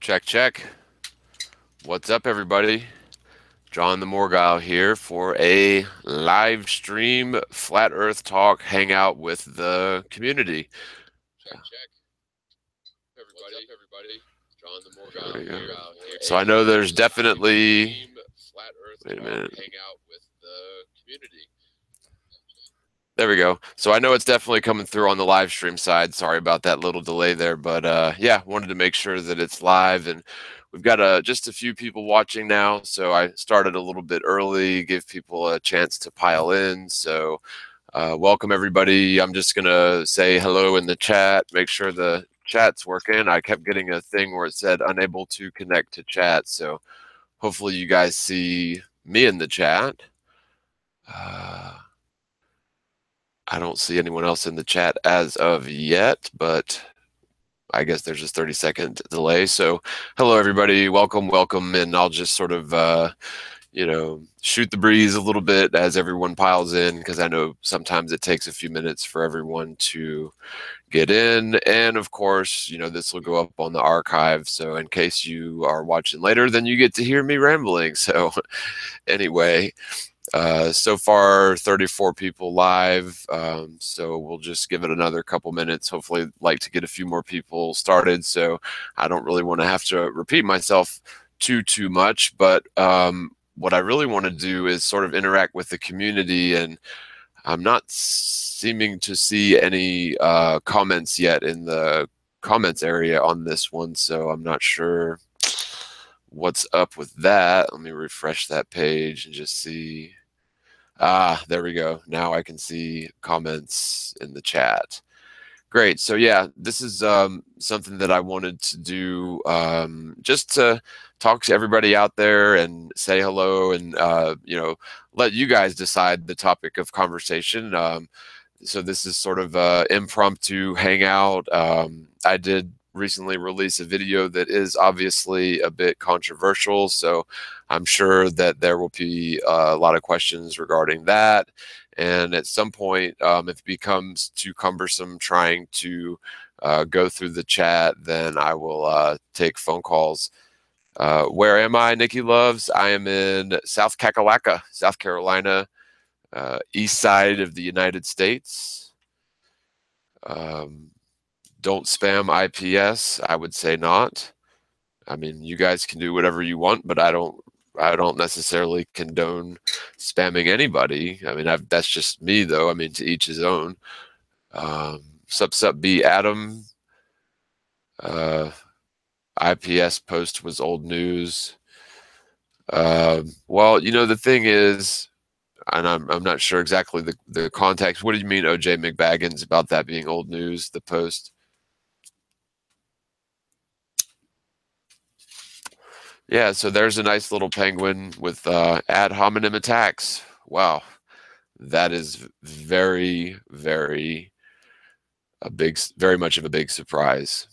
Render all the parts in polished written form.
Check, check. What's up, everybody? John TheMorgile here for a live stream flat Earth talk hangout with the community. Check, check. Everybody. What's up, everybody? John There we TheMorgile go. here. So I know there's definitely. Flat Earth Wait a talk minute. hangout with the community. There we go. So I know it's definitely coming through on the live stream side. Sorry about that little delay there, but yeah, wanted to make sure that it's live, and we've got just a few people watching now. So I started a little bit early, give people a chance to pile in. So welcome everybody. I'm just gonna say hello in the chat. Make sure the chat's working. I kept getting a thing where it said unable to connect to chat. So hopefully you guys see me in the chat. I don't see anyone else in the chat as of yet, but I guess there's just 30-second delay. So hello, everybody. Welcome, welcome. And I'll just sort of, shoot the breeze a little bit as everyone piles in, because I know sometimes it takes a few minutes for everyone to get in. And of course, this will go up on the archive. So in case you are watching later, then you get to hear me rambling. So anyway, so far 34 people live, so we'll just give it another couple minutes. Hopefully like to get a few more people started, so I don't really want to have to repeat myself too much, but what I really want to do is sort of interact with the community, and I'm not seeming to see any comments yet in the comments area on this one, so I'm not sure what's up with that. Let me refresh that page and just see. There we go. Now I can see comments in the chat. Great. So yeah, this is something that I wanted to do, just to talk to everybody out there and say hello, and let you guys decide the topic of conversation. So this is sort of a impromptu hangout. I did recently release a video that is obviously a bit controversial, so I'm sure that there will be a lot of questions regarding that. And at some point, if it becomes too cumbersome trying to go through the chat, then I will take phone calls. Where am I, Nikki Loves? I am in South Kakalaka, South Carolina, east side of the United States. Don't spam IPS. I would say not. I mean, you guys can do whatever you want, but I don't necessarily condone spamming anybody. I mean, that's just me, though. I mean, to each his own. Sup B Adam. IPS post was old news. Well, the thing is, and I'm not sure exactly the context. What do you mean, OJ McBaggins, about that being old news, the post? Yeah, so there's a nice little penguin with ad hominem attacks. Wow, that is very, very much of a big surprise.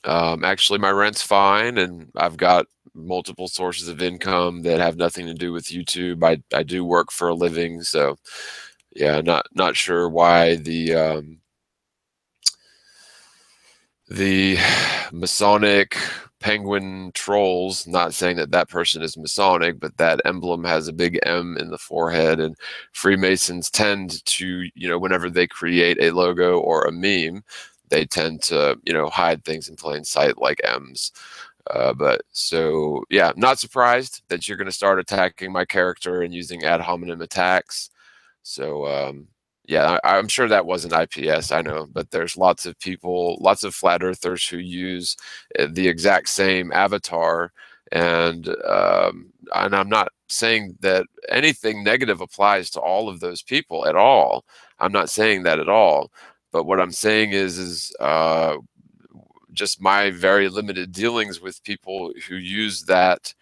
Actually, my rent's fine, and I've got multiple sources of income that have nothing to do with YouTube. I do work for a living, so yeah, not sure why the Masonic penguin trolls, not saying that that person is Masonic, but that emblem has a big M in the forehead, and Freemasons tend to, whenever they create a logo or a meme, they tend to, hide things in plain sight like M's. But so, yeah, not surprised that you're going to start attacking my character and using ad hominem attacks. So, yeah, I'm sure that wasn't IPS, I know, but there's lots of people, lots of flat earthers who use the exact same avatar. And I'm not saying that anything negative applies to all of those people at all. I'm not saying that at all. But what I'm saying is just my very limited dealings with people who use that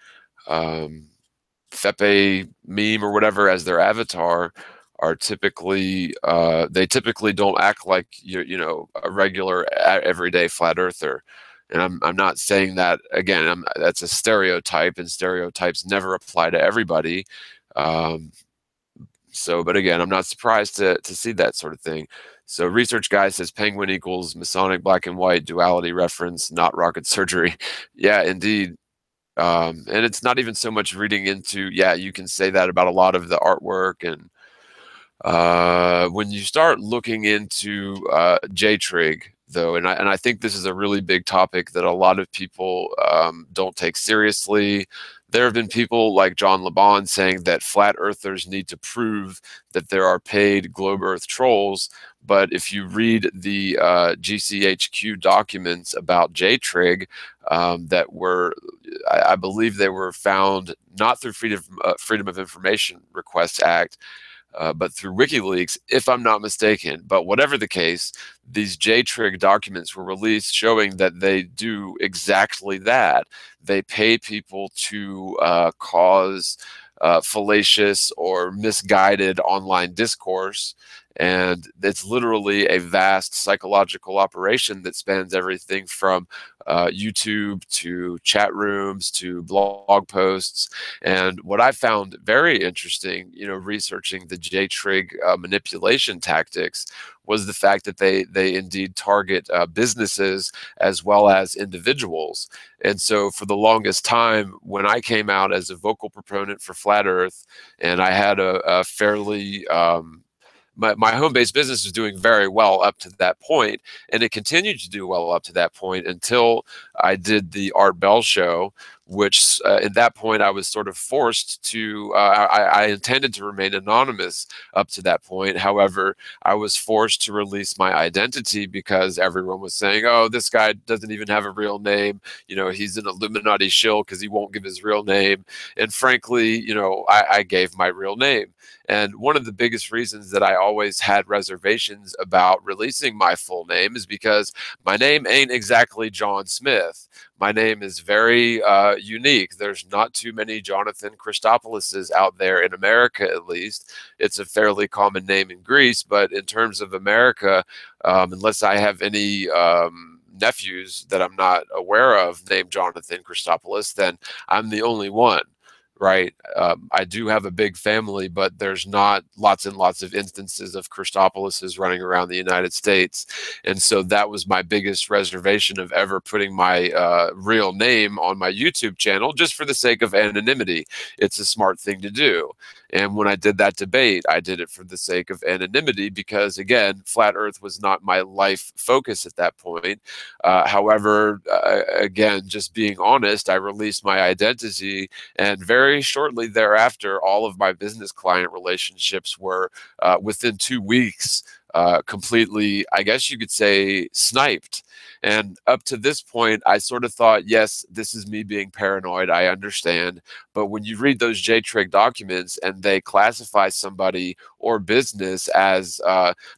Fepe meme or whatever as their avatar are typically they typically don't act like a regular everyday flat earther. And I'm not saying that again. That's a stereotype, and stereotypes never apply to everybody. So, but again, I'm not surprised to see that sort of thing. So research guy says penguin equals Masonic black and white duality reference, not rocket surgery. Yeah, indeed. And it's not even so much reading into, yeah, you can say that about a lot of the artwork. And when you start looking into JTRIG, though, and I think this is a really big topic that a lot of people don't take seriously. There have been people like John LeBon saying that flat earthers need to prove that there are paid globe earth trolls. But if you read the GCHQ documents about JTRIG that were, I believe they were found not through Freedom of Information Request Act, but through WikiLeaks, if I'm not mistaken. But whatever the case, these JTRIG documents were released showing that they do exactly that. They pay people to cause fallacious or misguided online discourse. And it's literally a vast psychological operation that spans everything from YouTube to chat rooms to blog posts. And what I found very interesting, researching the JTRIG manipulation tactics, was the fact that they indeed target businesses as well as individuals. And so for the longest time, when I came out as a vocal proponent for flat Earth, and I had a fairly my home-based business was doing very well up to that point, and it continued to do well up to that point until I did the Art Bell show, which at that point I was sort of forced to, I intended to remain anonymous up to that point. However, I was forced to release my identity because everyone was saying, oh, this guy doesn't even have a real name. He's an Illuminati shill because he won't give his real name. And frankly, I gave my real name. And one of the biggest reasons that I always had reservations about releasing my full name is because my name ain't exactly John Smith. My name is very unique. There's not too many Jonathan Christopouloses out there in America, at least. It's a fairly common name in Greece, but in terms of America, unless I have any nephews that I'm not aware of named Jonathan Christopoulos, then I'm the only one. Right. I do have a big family, but there's not lots and lots of instances of Christopouloses running around the United States. And so that was my biggest reservation of ever putting my real name on my YouTube channel, just for the sake of anonymity. It's a smart thing to do. And when I did that debate, I did it for the sake of anonymity because, again, flat Earth was not my life focus at that point. However, again, just being honest, I released my identity, and very shortly thereafter, all of my business client relationships were within 2 weeks completely, I guess you could say, sniped. And up to this point, I sort of thought, yes, this is me being paranoid. I understand. But when you read those JTRIG documents and they classify somebody or business as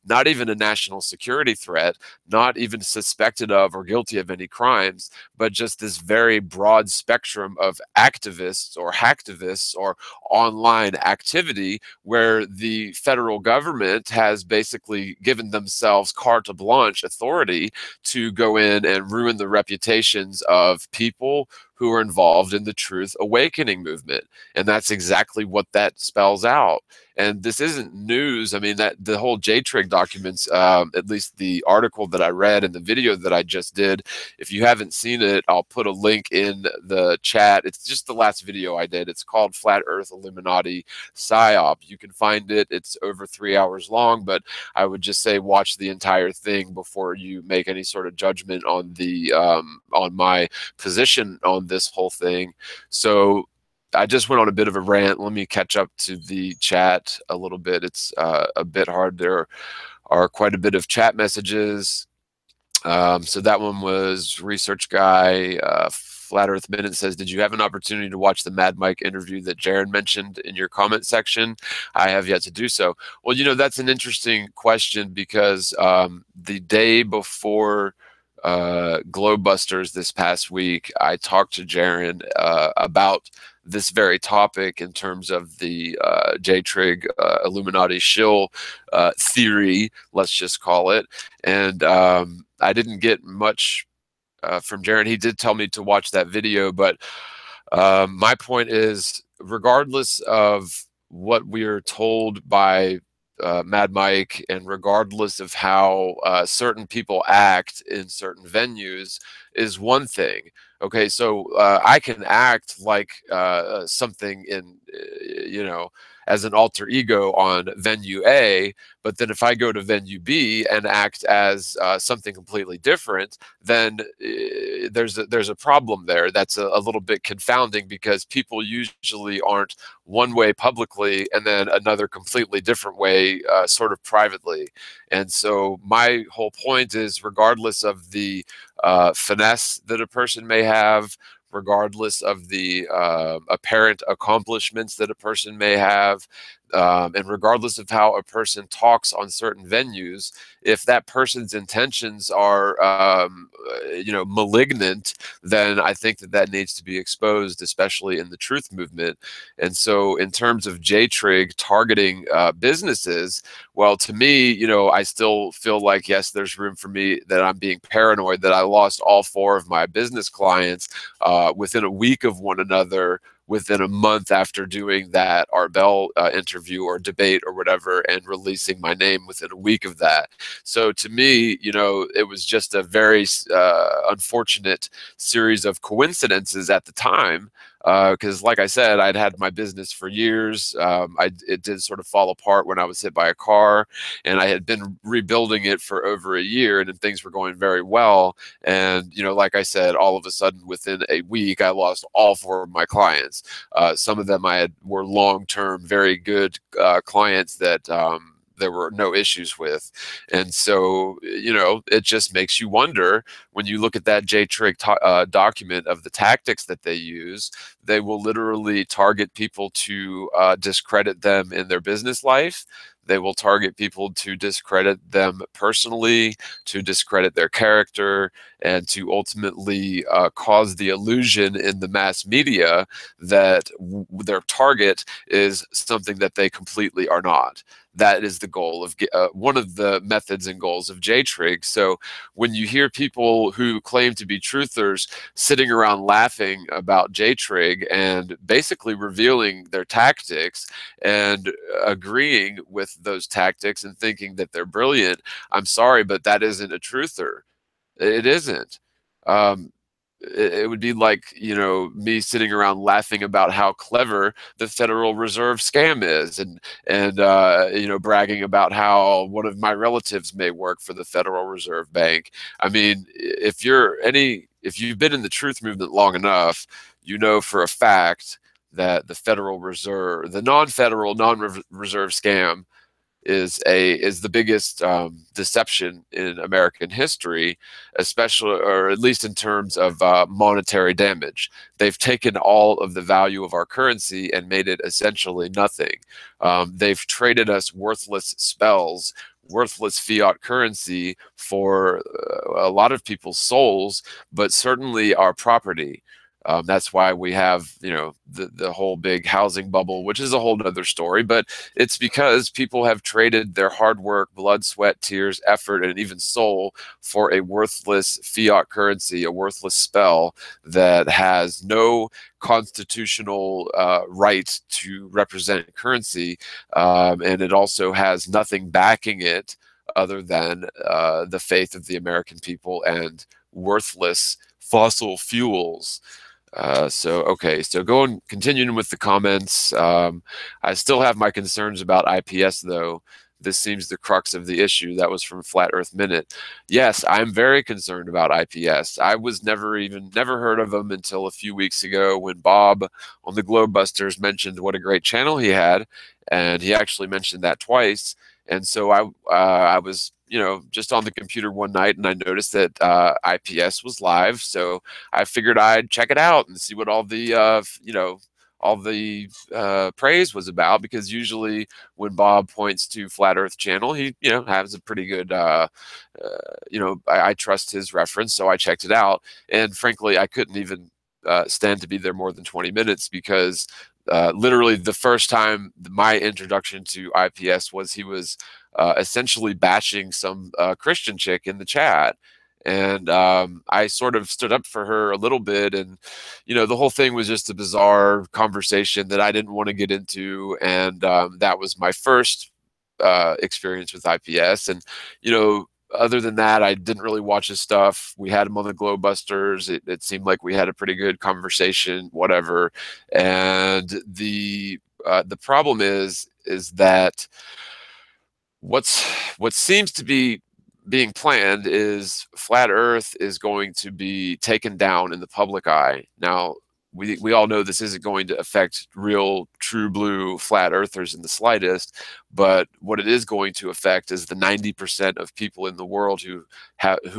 not even a national security threat, not even suspected of or guilty of any crimes, but just this very broad spectrum of activists or hacktivists or online activity, where the federal government has basically given themselves carte blanche authority to go in and ruin the reputations of people who are involved in the truth awakening movement. And that's exactly what that spells out. And this isn't news. I mean, that the whole JTRIG documents, at least the article that I read and the video that I just did, if you haven't seen it, I'll put a link in the chat. It's just the last video I did. It's called Flat Earth Illuminati PSYOP. You can find it. It's over 3 hours long, but I would just say watch the entire thing before you make any sort of judgment on the on my position on this whole thing. So I just went on a bit of a rant. Let me catch up to the chat a little bit. It's a bit hard. There are quite a bit of chat messages. So that one was Research Guy. Flat Earth Minute says, did you have an opportunity to watch the Mad Mike interview that Jaron mentioned in your comment section? I have yet to do so. Well, that's an interesting question because the day before Globebusters this past week, I talked to Jaron about this very topic in terms of the JTRIG Illuminati shill theory, let's just call it. And I didn't get much from Jaron. He did tell me to watch that video, but my point is, regardless of what we are told by Mad Mike, and regardless of how certain people act in certain venues, is one thing. Okay, so I can act like something in, as an alter ego on venue A, but then if I go to venue B and act as something completely different, then there's a problem there. That's a little bit confounding, because people usually aren't one way publicly and then another completely different way sort of privately. And so my whole point is, regardless of the finesse that a person may have, regardless of the apparent accomplishments that a person may have, and regardless of how a person talks on certain venues, if that person's intentions are, malignant, then I think that that needs to be exposed, especially in the truth movement. And so, in terms of JTRIG targeting businesses, well, to me, I still feel like, yes, there's room for me, that I'm being paranoid, that I lost all 4 of my business clients within a week of one another, within a month after doing that Art Bell interview or debate or whatever, and releasing my name within a week of that. So to me, it was just a very unfortunate series of coincidences at the time. Because, like I said, I'd had my business for years. It did sort of fall apart when I was hit by a car, and I had been rebuilding it for over a year, and things were going very well. And, like I said, all of a sudden, within a week, I lost all 4 of my clients. Some of them were long-term, very good clients that there were no issues with. And so, it just makes you wonder, when you look at that JTRIG document of the tactics that they use. They will literally target people to discredit them in their business life. They will target people to discredit them personally, to discredit their character, and to ultimately cause the illusion in the mass media that their target is something that they completely are not. That is the goal of one of the methods and goals of JTRIG. So when you hear people who claim to be truthers sitting around laughing about JTRIG and basically revealing their tactics and agreeing with those tactics and thinking that they're brilliant, I'm sorry, but that isn't a truther. It isn't. Um, it would be like, me sitting around laughing about how clever the Federal Reserve scam is, and bragging about how one of my relatives may work for the Federal Reserve Bank. I mean, if you've been in the truth movement long enough, you know for a fact that the Federal Reserve, the non-federal, non-reserve scam, is the biggest deception in American history, especially, or at least in terms of monetary damage. They've taken all of the value of our currency and made it essentially nothing. They've traded us worthless spells, worthless fiat currency, for a lot of people's souls, but certainly our property. That's why we have, the whole big housing bubble, which is a whole other story. But it's because people have traded their hard work, blood, sweat, tears, effort, and even soul for a worthless fiat currency, a worthless spell that has no constitutional right to represent currency, and it also has nothing backing it other than the faith of the American people and worthless fossil fuels. Okay, so continuing with the comments. I still have my concerns about IPS, though. This seems the crux of the issue. That was from Flat Earth Minute. Yes, I'm very concerned about IPS. I was never heard of them until a few weeks ago, when Bob on the Globebusters mentioned what a great channel he had, and he actually mentioned that twice. And so I was, just on the computer one night, and I noticed that IPS was live. So I figured I'd check it out and see what all the praise was about, because usually when Bob points to Flat Earth channel, he has a pretty good I trust his reference, so I checked it out. And frankly, I couldn't even stand to be there more than 20 minutes, because literally the first time my introduction to IPS was, he was essentially bashing some Christian chick in the chat. And I sort of stood up for her a little bit, and the whole thing was just a bizarre conversation that I didn't want to get into, and that was my first experience with IPS. And other than that, I didn't really watch his stuff. We had him on the Glowbusters. It seemed like we had a pretty good conversation, whatever. And the problem is that what seems to be being planned is flat Earth is going to be taken down in the public eye. Now, we all know this isn't going to affect real, true blue flat earthers in the slightest, but what it is going to affect is the 90% of people in the world who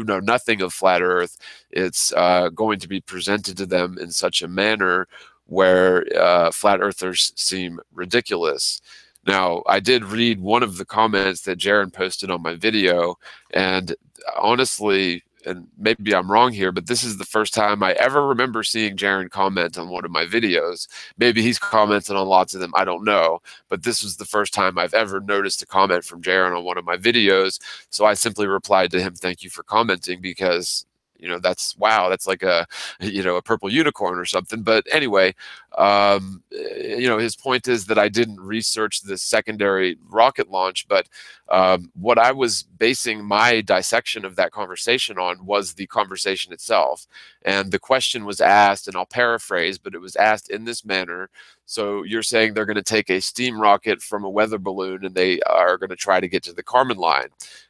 know nothing of flat Earth. It's going to be presented to them in such a manner where flat earthers seem ridiculous. Now, I did read one of the comments that Jaron posted on my video, and honestly, and maybe I'm wrong here, but this is the first time I ever remember seeing Jaron comment on one of my videos. Maybe he's commented on lots of them, I don't know, but this was the first time I've ever noticed a comment from Jaron on one of my videos. So I simply replied to him, "Thank you for commenting," because that's wow, that's like a a purple unicorn or something. But anyway, his point is that I didn't research the secondary rocket launch, but what I was basing my dissection of that conversation on was the conversation itself. And the question was asked, and I'll paraphrase, but it was asked in this manner: so you're saying they're going to take a steam rocket from a weather balloon and they are going to try to get to the Kármán line?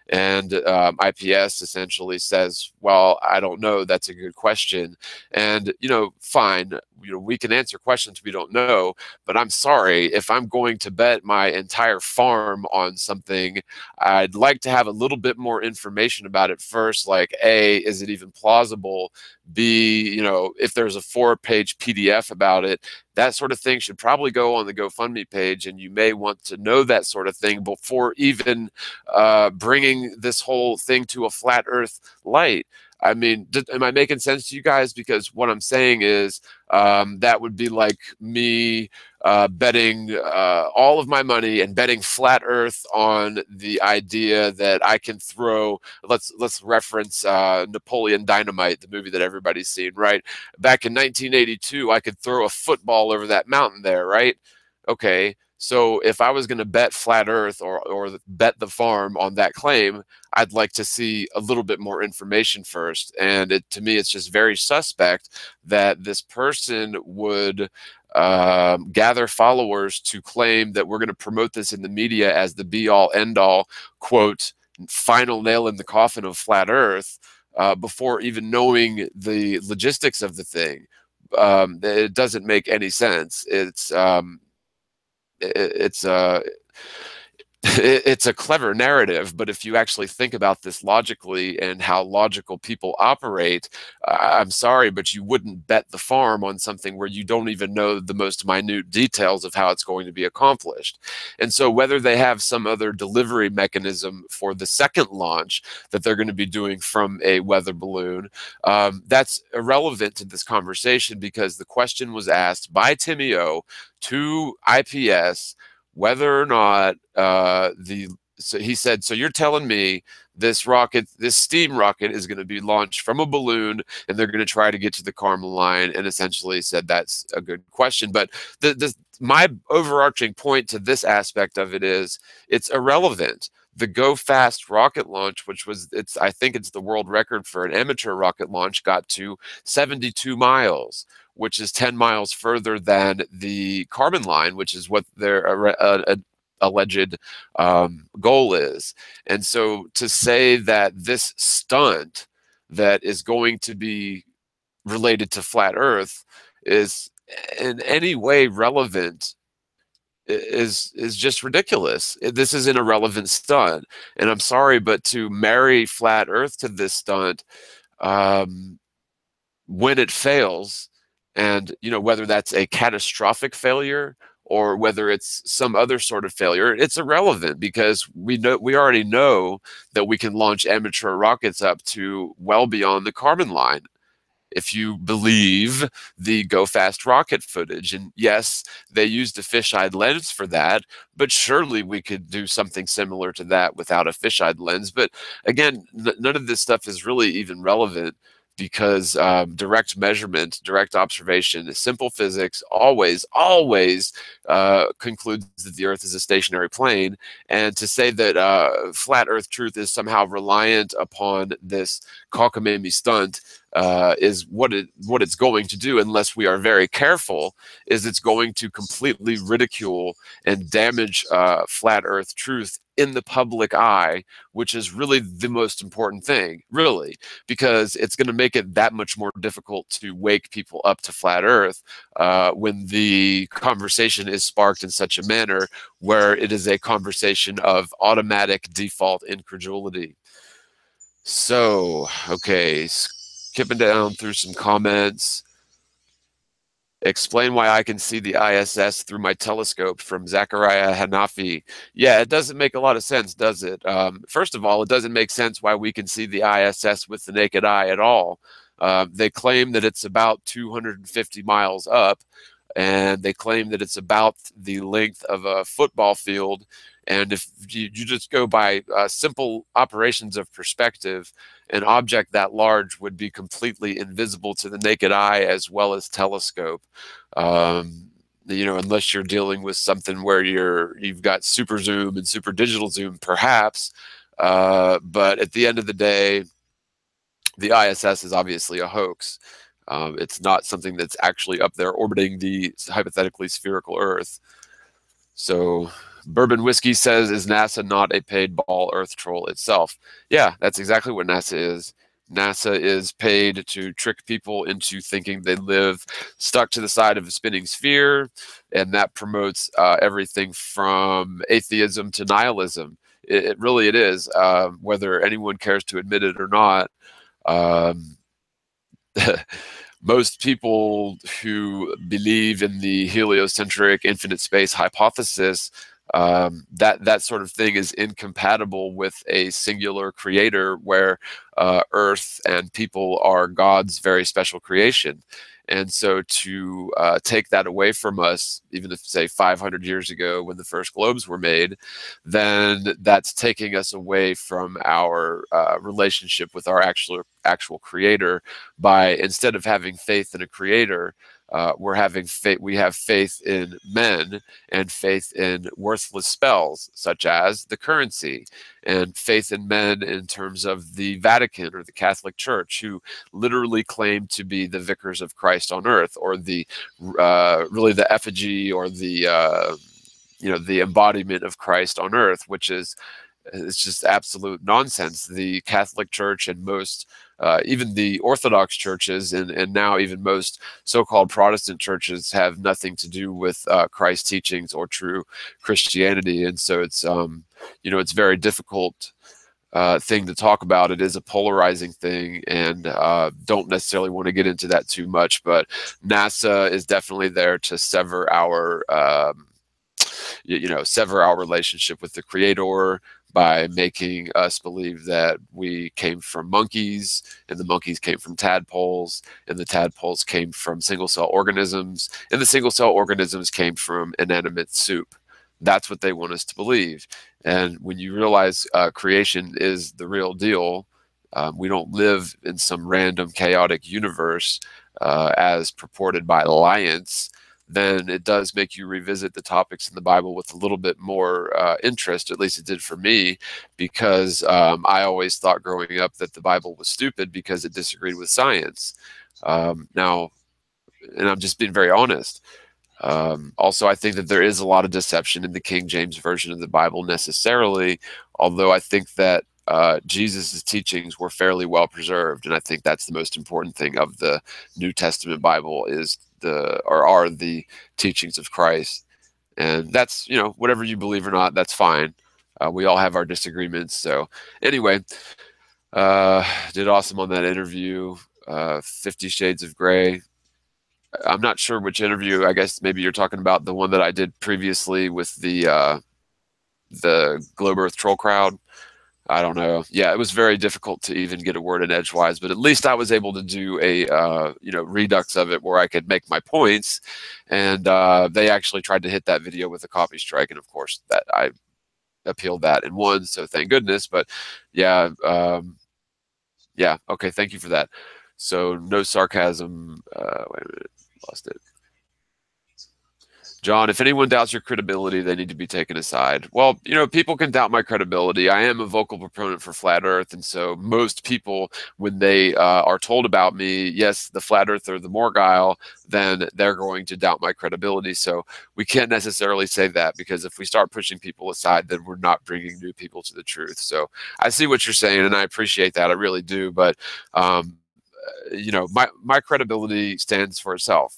And IPS essentially says, well, I don't know. That's a good question. And, fine, we can answer questions we don't know, but I'm sorry, if I'm going to bet my entire farm on something, I'd like to have a little bit more information about it first. Like, A, is it even plausible? B, if there's a 4-page PDF about it, that sort of thing should probably go on the GoFundMe page, and you may want to know that sort of thing before even bringing this whole thing to a flat Earth light. I mean, am I making sense to you guys? Because what I'm saying is that would be like me betting all of my money and betting flat Earth on the idea that I can throw. Let's reference Napoleon Dynamite, the movie that everybody's seen, right? Back in 1982, I could throw a football over that mountain there, right? Okay. So if I was going to bet flat Earth or bet the farm on that claim, I'd like to see a little bit more information first. And to me, it's just very suspect that this person would gather followers to claim that we're going to promote this in the media as the be-all, end-all, quote, final nail in the coffin of flat Earth, before even knowing the logistics of the thing. It doesn't make any sense. It's it's a clever narrative, but if you actually think about this logically and how logical people operate, I'm sorry, but you wouldn't bet the farm on something where you don't even know the most minute details of how it's going to be accomplished. And so whether they have some other delivery mechanism for the second launch that they're going to be doing from a weather balloon, that's irrelevant to this conversation, because the question was asked by Timmy O to IPS whether or not so he said, so you're telling me this steam rocket is going to be launched from a balloon and they're going to try to get to the Kármán line, and essentially said that's a good question. But my overarching point to this aspect of it is it's irrelevant. The Go Fast rocket launch, which was, I think it's the world record for an amateur rocket launch, got to 72 miles, which is 10 miles further than the Kármán line, which is what their alleged goal is. And so to say that this stunt that is going to be related to flat Earth is in any way relevant is just ridiculous. This is an irrelevant stunt, and I'm sorry, but to marry flat Earth to this stunt, when it fails, and whether that's a catastrophic failure or whether it's some other sort of failure, it's irrelevant, because we already know that we can launch amateur rockets up to well beyond the Kármán line. if you believe the Go Fast rocket footage. And yes, they used a fisheye lens for that, but surely we could do something similar to that without a fisheye lens. But again, none of this stuff is really even relevant, because direct measurement, direct observation, simple physics always concludes that the Earth is a stationary plane. And to say that flat Earth truth is somehow reliant upon this cockamamie stunt is what it's going to do, unless we are very careful, is it's going to completely ridicule and damage flat Earth truth in the public eye, which is really the most important thing, really, because it's going to make it that much more difficult to wake people up to flat Earth when the conversation is sparked in such a manner where it is a conversation of automatic default incredulity. So, okay, skipping down through some comments. Explain why I can see the ISS through my telescope, from Zachariah Hanafi. Yeah, it doesn't make a lot of sense, does it? First of all, it doesn't make sense why we can see the ISS with the naked eye at all. They claim that it's about 250 miles up, and they claim that it's about the length of a football field. And if you just go by simple operations of perspective, an object that large would be completely invisible to the naked eye as well as telescope. Unless you're dealing with something where you've got super zoom and super digital zoom, perhaps. But at the end of the day, the ISS is obviously a hoax. It's not something that's actually up there orbiting the hypothetically spherical Earth. So Bourbon Whiskey says, is NASA not a paid ball Earth troll itself? Yeah, that's exactly what NASA is. NASA is paid to trick people into thinking they live stuck to the side of a spinning sphere, and that promotes everything from atheism to nihilism. It really is, whether anyone cares to admit it or not. Most people who believe in the heliocentric infinite space hypothesis, that sort of thing is incompatible with a singular creator where Earth and people are God's very special creation. And so to take that away from us, even if, say, 500 years ago when the first globes were made, then that's taking us away from our relationship with our actual creator, by, instead of having faith in a creator, we have faith in men and faith in worthless spells such as the currency, and faith in men in terms of the Vatican or the Catholic Church, who literally claim to be the vicars of Christ on earth, or the really the effigy, or the the embodiment of Christ on earth, which is, it's just absolute nonsense. The Catholic Church and most, even the Orthodox churches, and now even most so-called Protestant churches, have nothing to do with Christ's teachings or true Christianity. And so it's, it's very difficult thing to talk about. It is a polarizing thing, and don't necessarily want to get into that too much. But NASA is definitely there to sever our, sever our relationship with the Creator, by making us believe that we came from monkeys, and the monkeys came from tadpoles, and the tadpoles came from single-cell organisms, and the single-cell organisms came from inanimate soup. That's what they want us to believe. And when you realize creation is the real deal, we don't live in some random chaotic universe as purported by alliance, then it does make you revisit the topics in the Bible with a little bit more interest. At least it did for me, because I always thought growing up that the Bible was stupid because it disagreed with science. Now, and I'm just being very honest. Also, I think that there is a lot of deception in the King James Version of the Bible necessarily, although I think that Jesus' teachings were fairly well preserved, and I think that's the most important thing of the New Testament Bible, is are the teachings of Christ. And that's, whatever you believe or not, that's fine. We all have our disagreements. So anyway, did awesome on that interview. 50 Shades of Grey. I'm not sure which interview. I guess maybe you're talking about the one that I did previously with the Globe Earth Troll crowd. I don't know. Yeah, it was very difficult to even get a word in edgewise, but at least I was able to do a redux of it where I could make my points, and they actually tried to hit that video with a copy strike, and of course that I appealed that and won. So thank goodness. But yeah, yeah. Okay, thank you for that. So no sarcasm. Wait a minute, lost it. John, if anyone doubts your credibility, they need to be taken aside. Well, people can doubt my credibility. I am a vocal proponent for flat Earth, and so most people, when they are told about me, yes, the flat Earth or the Morgile, then they're going to doubt my credibility. So we can't necessarily say that, because if we start pushing people aside, then we're not bringing new people to the truth. So I see what you're saying, and I appreciate that. I really do. But my credibility stands for itself.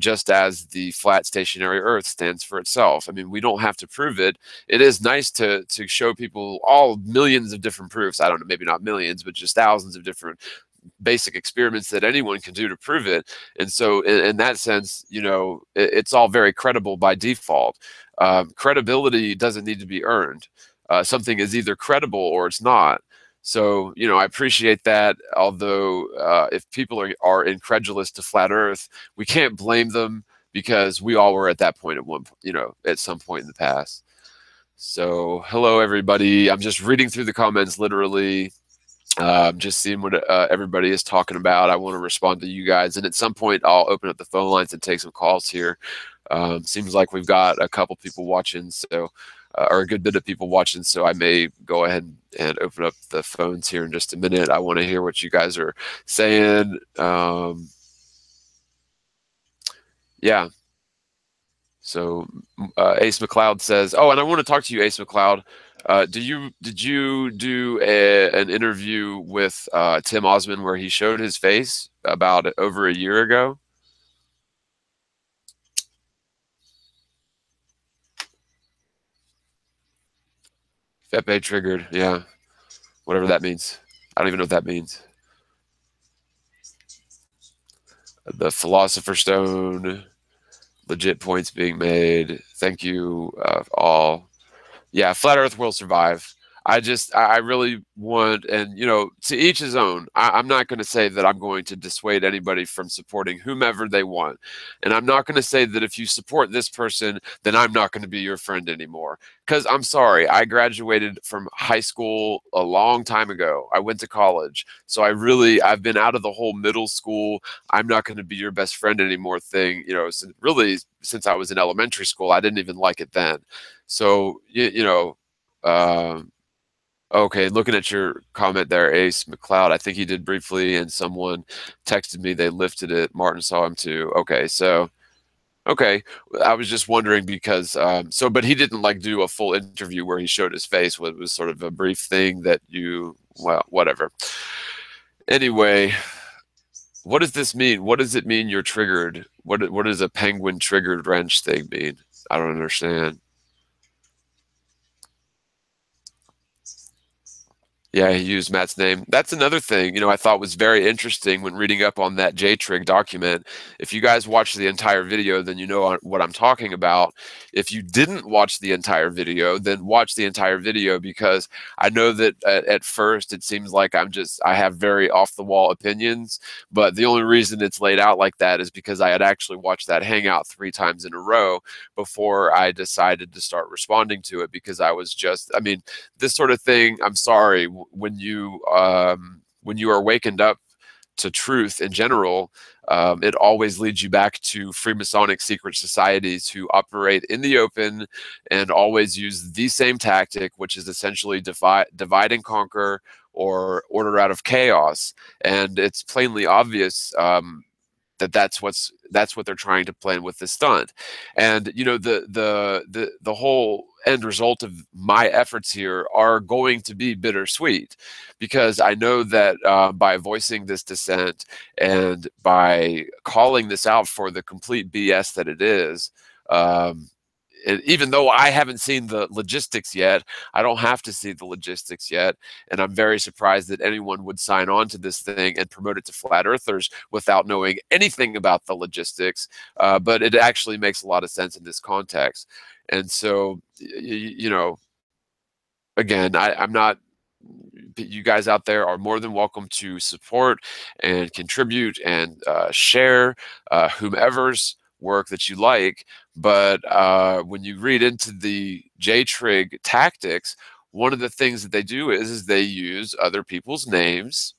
Just as the flat stationary Earth stands for itself. I mean, we don't have to prove it. It is nice to show people all millions of different proofs. I don't know, maybe not millions, but just thousands of different basic experiments that anyone can do to prove it. And so in that sense, it's all very credible by default. Credibility doesn't need to be earned. Something is either credible or it's not. So, I appreciate that. Although if people are incredulous to flat Earth, we can't blame them, because we all were at that point at some point in the past. So hello, everybody. I'm just reading through the comments literally. Just seeing what everybody is talking about. I want to respond to you guys. And at some point, I'll open up the phone lines and take some calls here. Seems like we've got a couple people watching, so or a good bit of people watching, so I may go ahead and open up the phones here in just a minute. I want to hear what you guys are saying. Yeah. So Ace McLeod says, "Oh, and I want to talk to you, Ace McLeod. Did you do an interview with Tim Osmond where he showed his face about over a year ago?" Fepe triggered, yeah, whatever that means. I don't even know what that means. The Philosopher's Stone, legit points being made. Thank you all. Yeah, flat Earth will survive. I really want, and to each his own. I'm not going to say that I'm going to dissuade anybody from supporting whomever they want, and I'm not going to say that if you support this person, then I'm not going to be your friend anymore. Because I'm sorry, I graduated from high school a long time ago. I went to college, so I've been out of the whole middle school, I'm not going to be your best friend anymore thing. Since I was in elementary school, I didn't even like it then. So uh, okay, looking at your comment there, Ace McLeod, I think he did briefly, and someone texted me they lifted it. Martin saw him too. Okay, I was just wondering because but he didn't do a full interview where he showed his face. It was sort of a brief thing that whatever. Anyway, what does this mean? What does it mean you're triggered? What does a penguin triggered wrench thing mean? I don't understand. Yeah, he used Matt's name. That's another thing, I thought was very interesting when reading up on that JTRIG document. If you guys watch the entire video, then you know what I'm talking about. If you didn't watch the entire video, then watch the entire video, because I know that at first it seems like I have very off the wall opinions, but the only reason it's laid out like that is because I had actually watched that Hangout 3 times in a row before I decided to start responding to it, because this sort of thing, I'm sorry, when you are wakened up to truth in general, it always leads you back to Freemasonic secret societies who operate in the open and always use the same tactic, which is essentially divide and conquer, or order out of chaos. And it's plainly obvious that's what they're trying to plan with this stunt. And the whole end result of my efforts here are going to be bittersweet, because I know that by voicing this dissent and by calling this out for the complete BS that it is, and even though I haven't seen the logistics yet, I don't have to see the logistics yet. And I'm very surprised that anyone would sign on to this thing and promote it to flat earthers without knowing anything about the logistics. But it actually makes a lot of sense in this context. And so, again, I'm not you guys out there are more than welcome to support and contribute and share whomever's work that you like. But when you read into the JTRIG tactics, one of the things that they do is they use other people's names,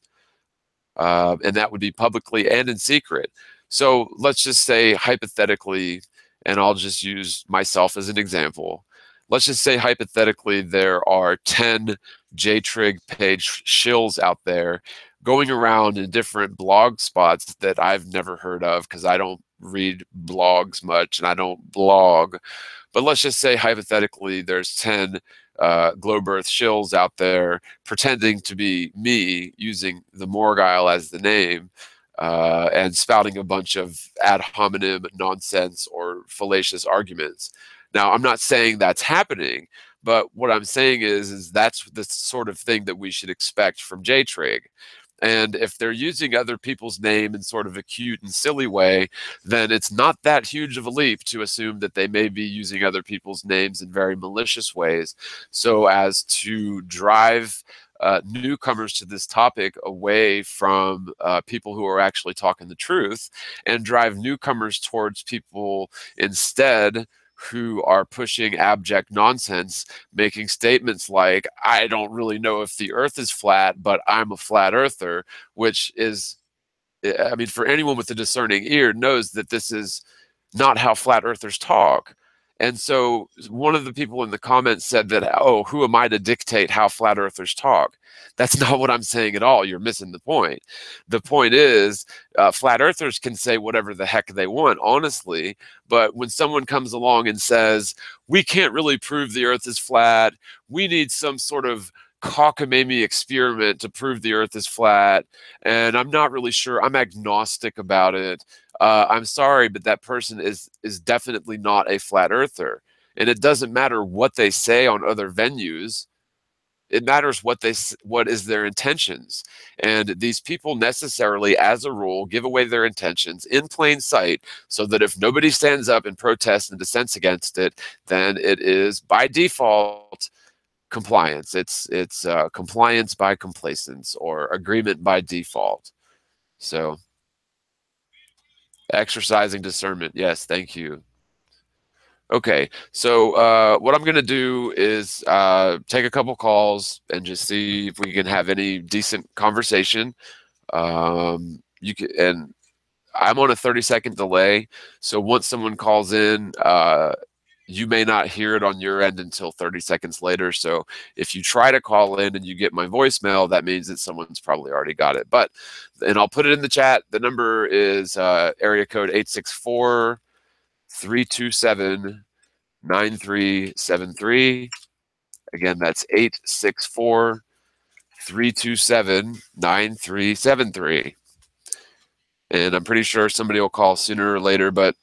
and that would be publicly and in secret. So let's just say hypothetically, and I'll just use myself as an example. Let's just say hypothetically there are 10 JTRIG page shills out there going around in different blog spots that I've never heard of because I don't read blogs much and I don't blog. But let's just say hypothetically there's 10 globe earth shills out there pretending to be me using TheMorgile as the name, and spouting a bunch of ad hominem nonsense or fallacious arguments. Now, I'm not saying that's happening, but what I'm saying is that's the sort of thing that we should expect from JTRIG. And if they're using other people's name in sort of a cute and silly way, then it's not that huge of a leap to assume that they may be using other people's names in very malicious ways so as to drive newcomers to this topic away from people who are actually talking the truth and drive newcomers towards people instead who are pushing abject nonsense, making statements like, I don't really know if the earth is flat, but I'm a flat earther, which is, I mean, for anyone with a discerning ear knows that this is not how flat earthers talk. And so one of the people in the comments said that, oh, who am I to dictate how flat earthers talk? That's not what I'm saying at all. You're missing the point. The point is, flat earthers can say whatever the heck they want, honestly. But when someone comes along and says, we can't really prove the earth is flat, we need some sort of cockamamie experiment to prove the earth is flat, and I'm not really sure, I'm agnostic about it. I'm sorry, but that person is definitely not a flat earther. And it doesn't matter what they say on other venues. It matters what is their intentions. And these people necessarily, as a rule, give away their intentions in plain sight so that if nobody stands up and protests and dissents against it, then it is by default compliance. It's compliance by complacence or agreement by default. So exercising discernment. Yes, thank you. Okay, so what I'm going to do is take a couple calls and just see if we can have any decent conversation. You can, and I'm on a 30-second delay, so once someone calls in, you may not hear it on your end until 30 seconds later. So if you try to call in and you get my voicemail, that means that someone's probably already got it. But, and I'll put it in the chat. The number is area code 864-327-9373. Again, that's 864-327-9373. And I'm pretty sure somebody will call sooner or later, but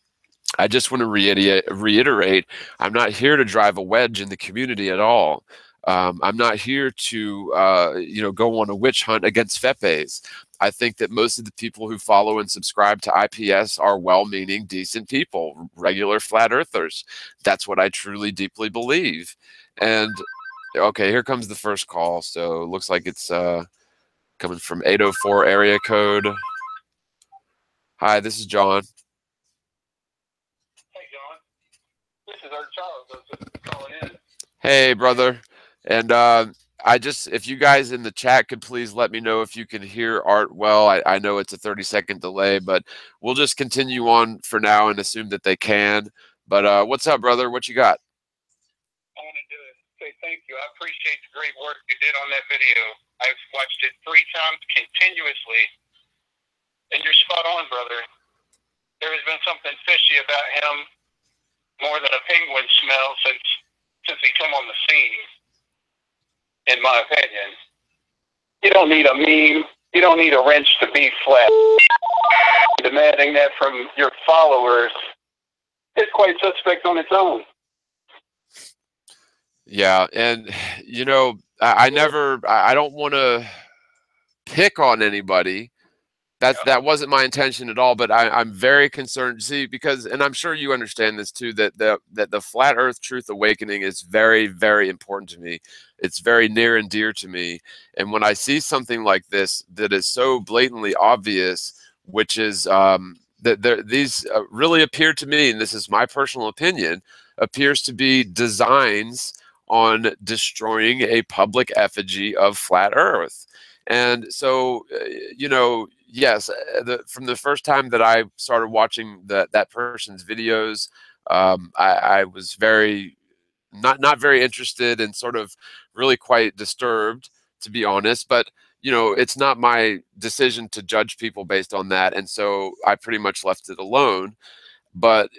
I just want to reiterate, I'm not here to drive a wedge in the community at all. I'm not here to, go on a witch hunt against FEPEs. I think that most of the people who follow and subscribe to IPS are well-meaning, decent people, regular flat earthers. That's what I truly, deeply believe. And okay, here comes the first call. So it looks like it's coming from 804 area code. Hi, this is John. This is our Charles. Calling in. Hey, brother. And if you guys in the chat could please let me know if you can hear Art well. I know it's a 30-second delay, but we'll just continue on for now and assume that they can. But what's up, brother? What you got? I wanted to say thank you. I appreciate the great work you did on that video. I've watched it 3 times continuously, and you're spot on, brother. There has been something fishy about him more than a penguin smell since he come on the scene, in my opinion. You don't need a meme. You don't need a wrench to be flat. Demanding that from your followers is quite suspect on its own. Yeah, and I don't want to pick on anybody, That wasn't my intention at all, but I'm very concerned. See, because, and I'm sure you understand this too, that the flat Earth truth awakening is very, very important to me. It's very near and dear to me. And when I see something like this that is so blatantly obvious, which is these really appear to me, and this is my personal opinion, appears to be designs on destroying a public effigy of flat Earth. And so, yes, from the first time that I started watching that person's videos, I was very not very interested and sort of really quite disturbed, to be honest. But it's not my decision to judge people based on that, and so I pretty much left it alone. But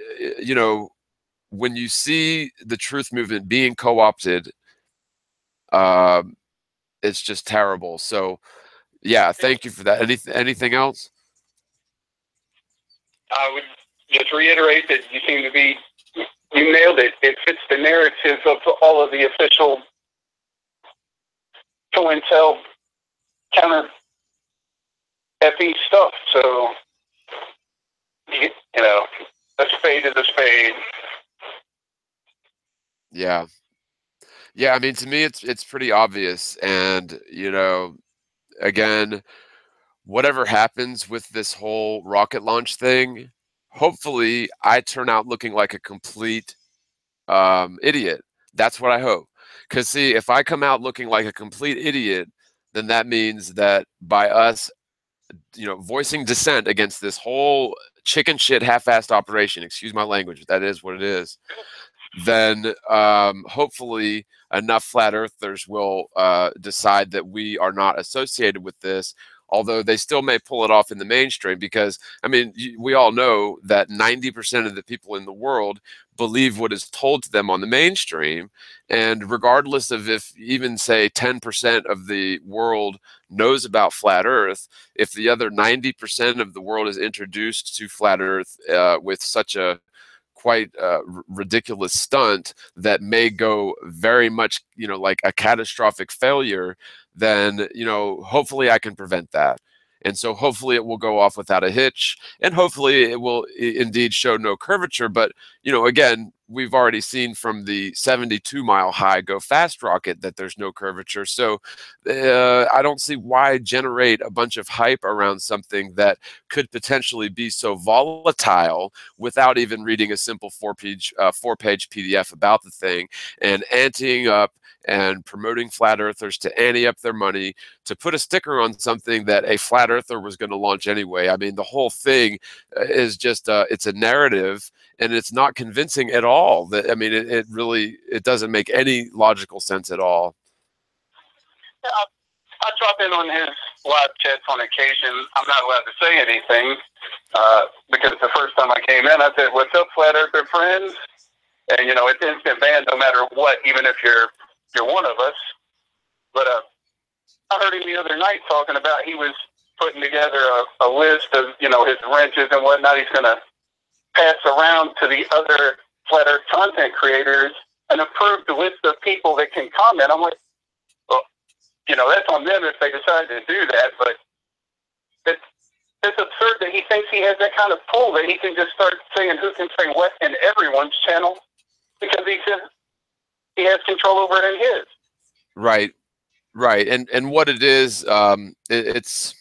when you see the truth movement being co-opted, um, it's just terrible. So yeah, thank you for that. Anything else? I would just reiterate that you nailed it. It fits the narrative of all of the official COINTEL counter FE stuff. So, a spade is a spade. Yeah. Yeah, I mean, to me it's pretty obvious. And again, whatever happens with this whole rocket launch thing, hopefully I turn out looking like a complete idiot. That's what I hope. Because see, if I come out looking like a complete idiot, then that means that by us, voicing dissent against this whole chicken shit half-assed operation, excuse my language, that is what it is, then hopefully enough flat earthers will decide that we are not associated with this, although they still may pull it off in the mainstream. Because I mean, we all know that 90% of the people in the world believe what is told to them on the mainstream, and regardless of if even say 10% of the world knows about flat earth, if the other 90% of the world is introduced to flat earth with such a quite ridiculous stunt that may go very much, like a catastrophic failure, then, hopefully I can prevent that. And so hopefully it will go off without a hitch, and hopefully it will indeed show no curvature. But, again, we've already seen from the 72-mile high go fast rocket that there's no curvature. So I don't see why generate a bunch of hype around something that could potentially be so volatile without even reading a simple four-page PDF about the thing, and anteing up and promoting flat earthers to ante up their money to put a sticker on something that a flat earther was going to launch anyway. I mean, the whole thing is just it's a narrative, and it's not convincing at all. That, I mean, it really, it doesn't make any logical sense at all. Yeah, I drop in on his live chats on occasion. I'm not allowed to say anything because the first time I came in, I said, "What's up, flat earther friends?" And it's instant ban no matter what, even if you're one of us. But I heard him the other night talking about he was putting together a list of his wrenches and whatnot. He's going to pass around to the other flat earth content creators an approved list of people that can comment. I'm like, well, that's on them if they decide to do that, but it's absurd that he thinks he has that kind of pull that he can just start saying who can say what in everyone's channel because he has control over it in his. Right. And what it is, it's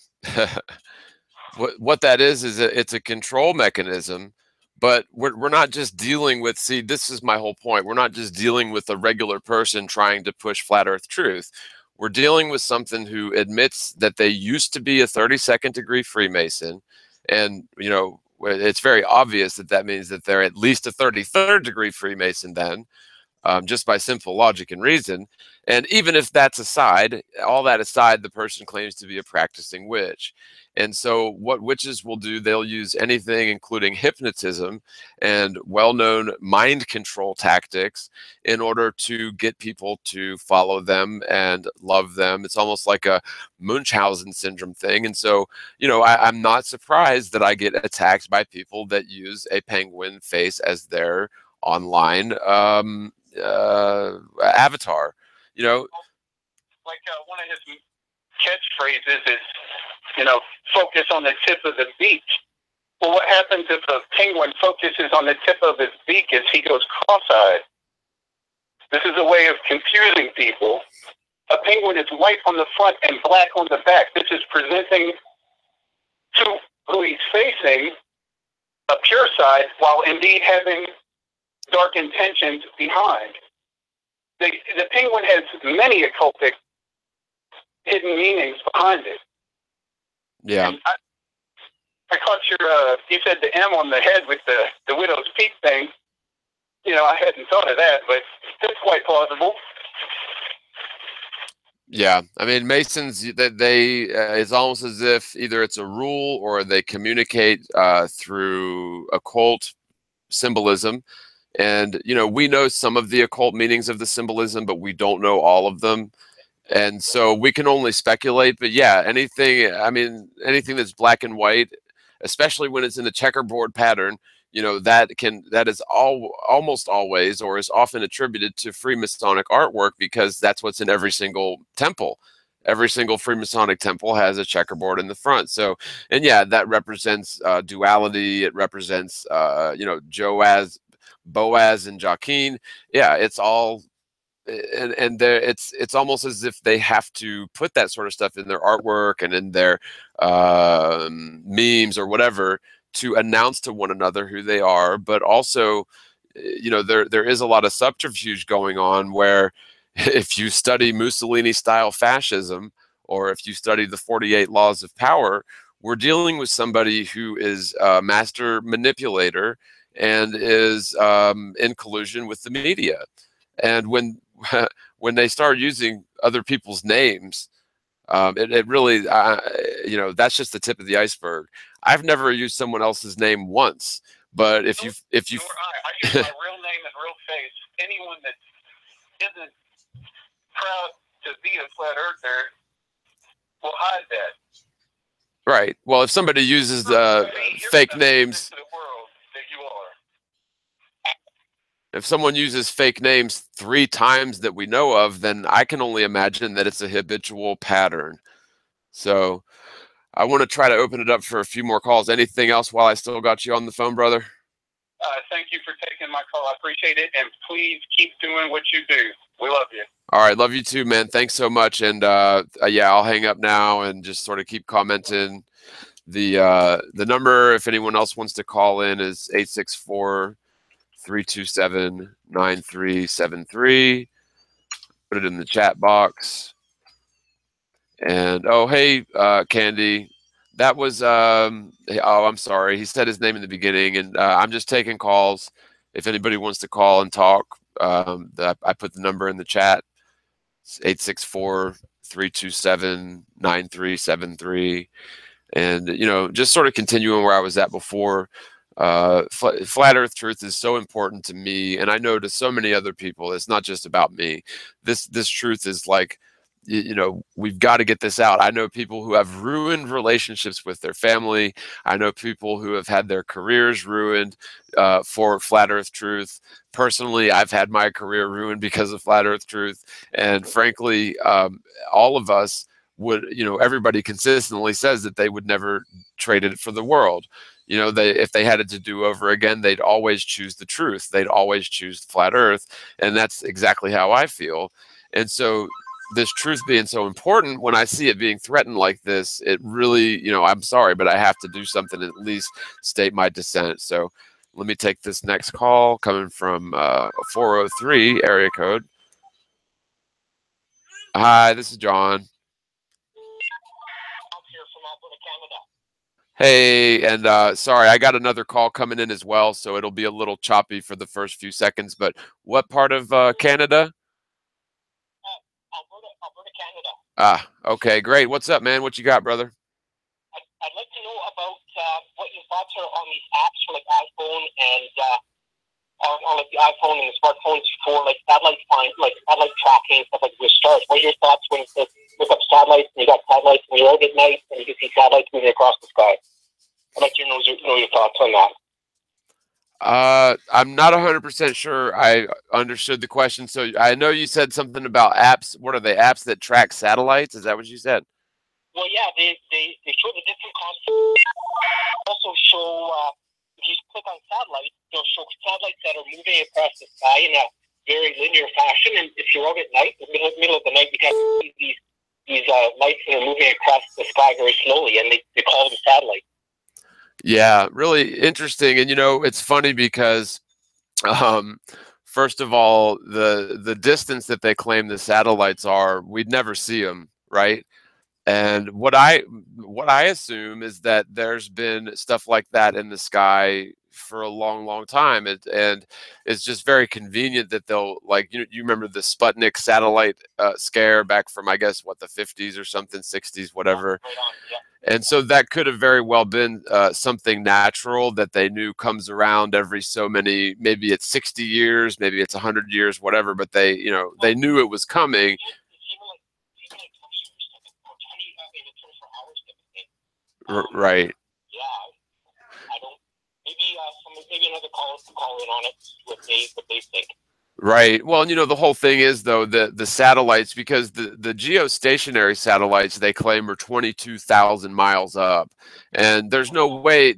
what that is it's a control mechanism. But we're not just dealing with, see, this is my whole point. We're not just dealing with a regular person trying to push flat earth truth. We're dealing with something who admits that they used to be a 32nd degree Freemason. And, it's very obvious that that means that they're at least a 33rd degree Freemason then, just by simple logic and reason. And even if that's aside, all that aside, the person claims to be a practicing witch. And so what witches will do, they'll use anything, including hypnotism and well-known mind control tactics, in order to get people to follow them and love them. It's almost like a Munchausen syndrome thing. And so, I'm not surprised that I get attacked by people that use a penguin face as their online avatar. Like one of his catchphrases is focus on the tip of the beak. Well, what happens if a penguin focuses on the tip of his beak as he goes cross-eyed? This is a way of confusing people. A penguin is white on the front and black on the back. This is presenting to who he's facing a pure side while indeed having dark intentions behind. The penguin has many occultic hidden meanings behind it. Yeah. I caught you said the M on the head with the widow's peak thing. I hadn't thought of that, but that's quite plausible. Yeah, I mean, Masons, it's almost as if either it's a rule or they communicate through occult symbolism. And, we know some of the occult meanings of the symbolism, but we don't know all of them. And so we can only speculate. But yeah, anything that's black and white, especially when it's in a checkerboard pattern, that is almost always or is often attributed to Freemasonic artwork, because that's what's in every single temple. Every single Freemasonic temple has a checkerboard in the front. So, and yeah, that represents duality. It represents, Boaz and Joaquin. Yeah, it's all, and it's almost as if they have to put that sort of stuff in their artwork and in their memes or whatever, to announce to one another who they are. But also, there is a lot of subterfuge going on, where if you study Mussolini style fascism, or if you study the 48 laws of power, we're dealing with somebody who is a master manipulator and is in collusion with the media. And when they start using other people's names, it really, that's just the tip of the iceberg. I've never used someone else's name once, but if you I use my real name and real face. Anyone that isn't proud to be a flat earther will hide that. Right. Well, if somebody uses fake names, to the world that you are. If someone uses fake names 3 times that we know of, then I can only imagine that it's a habitual pattern. So I want to try to open it up for a few more calls. Anything else while I still got you on the phone, brother? Thank you for taking my call. I appreciate it. And please keep doing what you do. We love you. All right. Love you too, man. Thanks so much. And yeah, I'll hang up now and just sort of keep commenting. The number, if anyone else wants to call in, is 864-327-9373. Put it in the chat box. And oh, hey, Candy, that was oh, I'm sorry, he said his name in the beginning, and I'm just taking calls. If anybody wants to call and talk, I put the number in the chat. It's 864-327-9373. And just sort of continuing where I was at before. Flat Earth truth is so important to me, and I know to so many other people. It's not just about me. This truth is like, we've got to get this out. I know people who have ruined relationships with their family. I know people who have had their careers ruined for Flat Earth truth. Personally, I've had my career ruined because of Flat Earth truth. And frankly, all of us would, everybody consistently says that they would never trade it for the world. If they had it to do over again, they'd always choose the truth. They'd always choose Flat Earth. And that's exactly how I feel. And so this truth being so important, when I see it being threatened like this, it really, I'm sorry, but I have to do something, at least state my dissent. So let me take this next call coming from 403 area code. Hi, this is John. Hey, and sorry, I got another call coming in as well, so it'll be a little choppy for the first few seconds. But what part of Canada? Alberta, Canada. Ah, okay, great. What's up, man? What you got, brother? I'd like to know about what your thoughts are on these apps for like iPhone and on like the iPhone and the smartphones for like satellite tracking and stuff like with stars. What are your thoughts when you look up satellites and you got satellites and you're out at night and you can see satellites moving across the sky? I'd like to know your thoughts on that. I'm not 100% sure I understood the question. So I know you said something about apps. What are they? Apps that track satellites? Is that what you said? Well, yeah, they show the different concepts. Also show, if you click on satellites, they'll show satellites that are moving across the sky in a very linear fashion. And if you're out at night, in the middle of the night, you can see these lights that are moving across the sky very slowly, and they call them satellites. Yeah, really interesting. And, you know, it's funny because first of all, the distance that they claim the satellites are, we'd never see them, right? And what I assume is that there's been stuff like that in the sky for a long, long time, and it's just very convenient that they'll, like, you remember the Sputnik satellite scare back from, I guess, what, the 50s or something, 60s, whatever. And so that could have very well been something natural that they knew comes around every so many, maybe it's 60 years, maybe it's 100 years, whatever, but they, you know, they knew it was coming. Right. Yeah, I don't. Maybe another call in on it. What they think. Right. Well, you know, the whole thing is, though, the satellites, because the geostationary satellites they claim are 22,000 miles up, and there's no way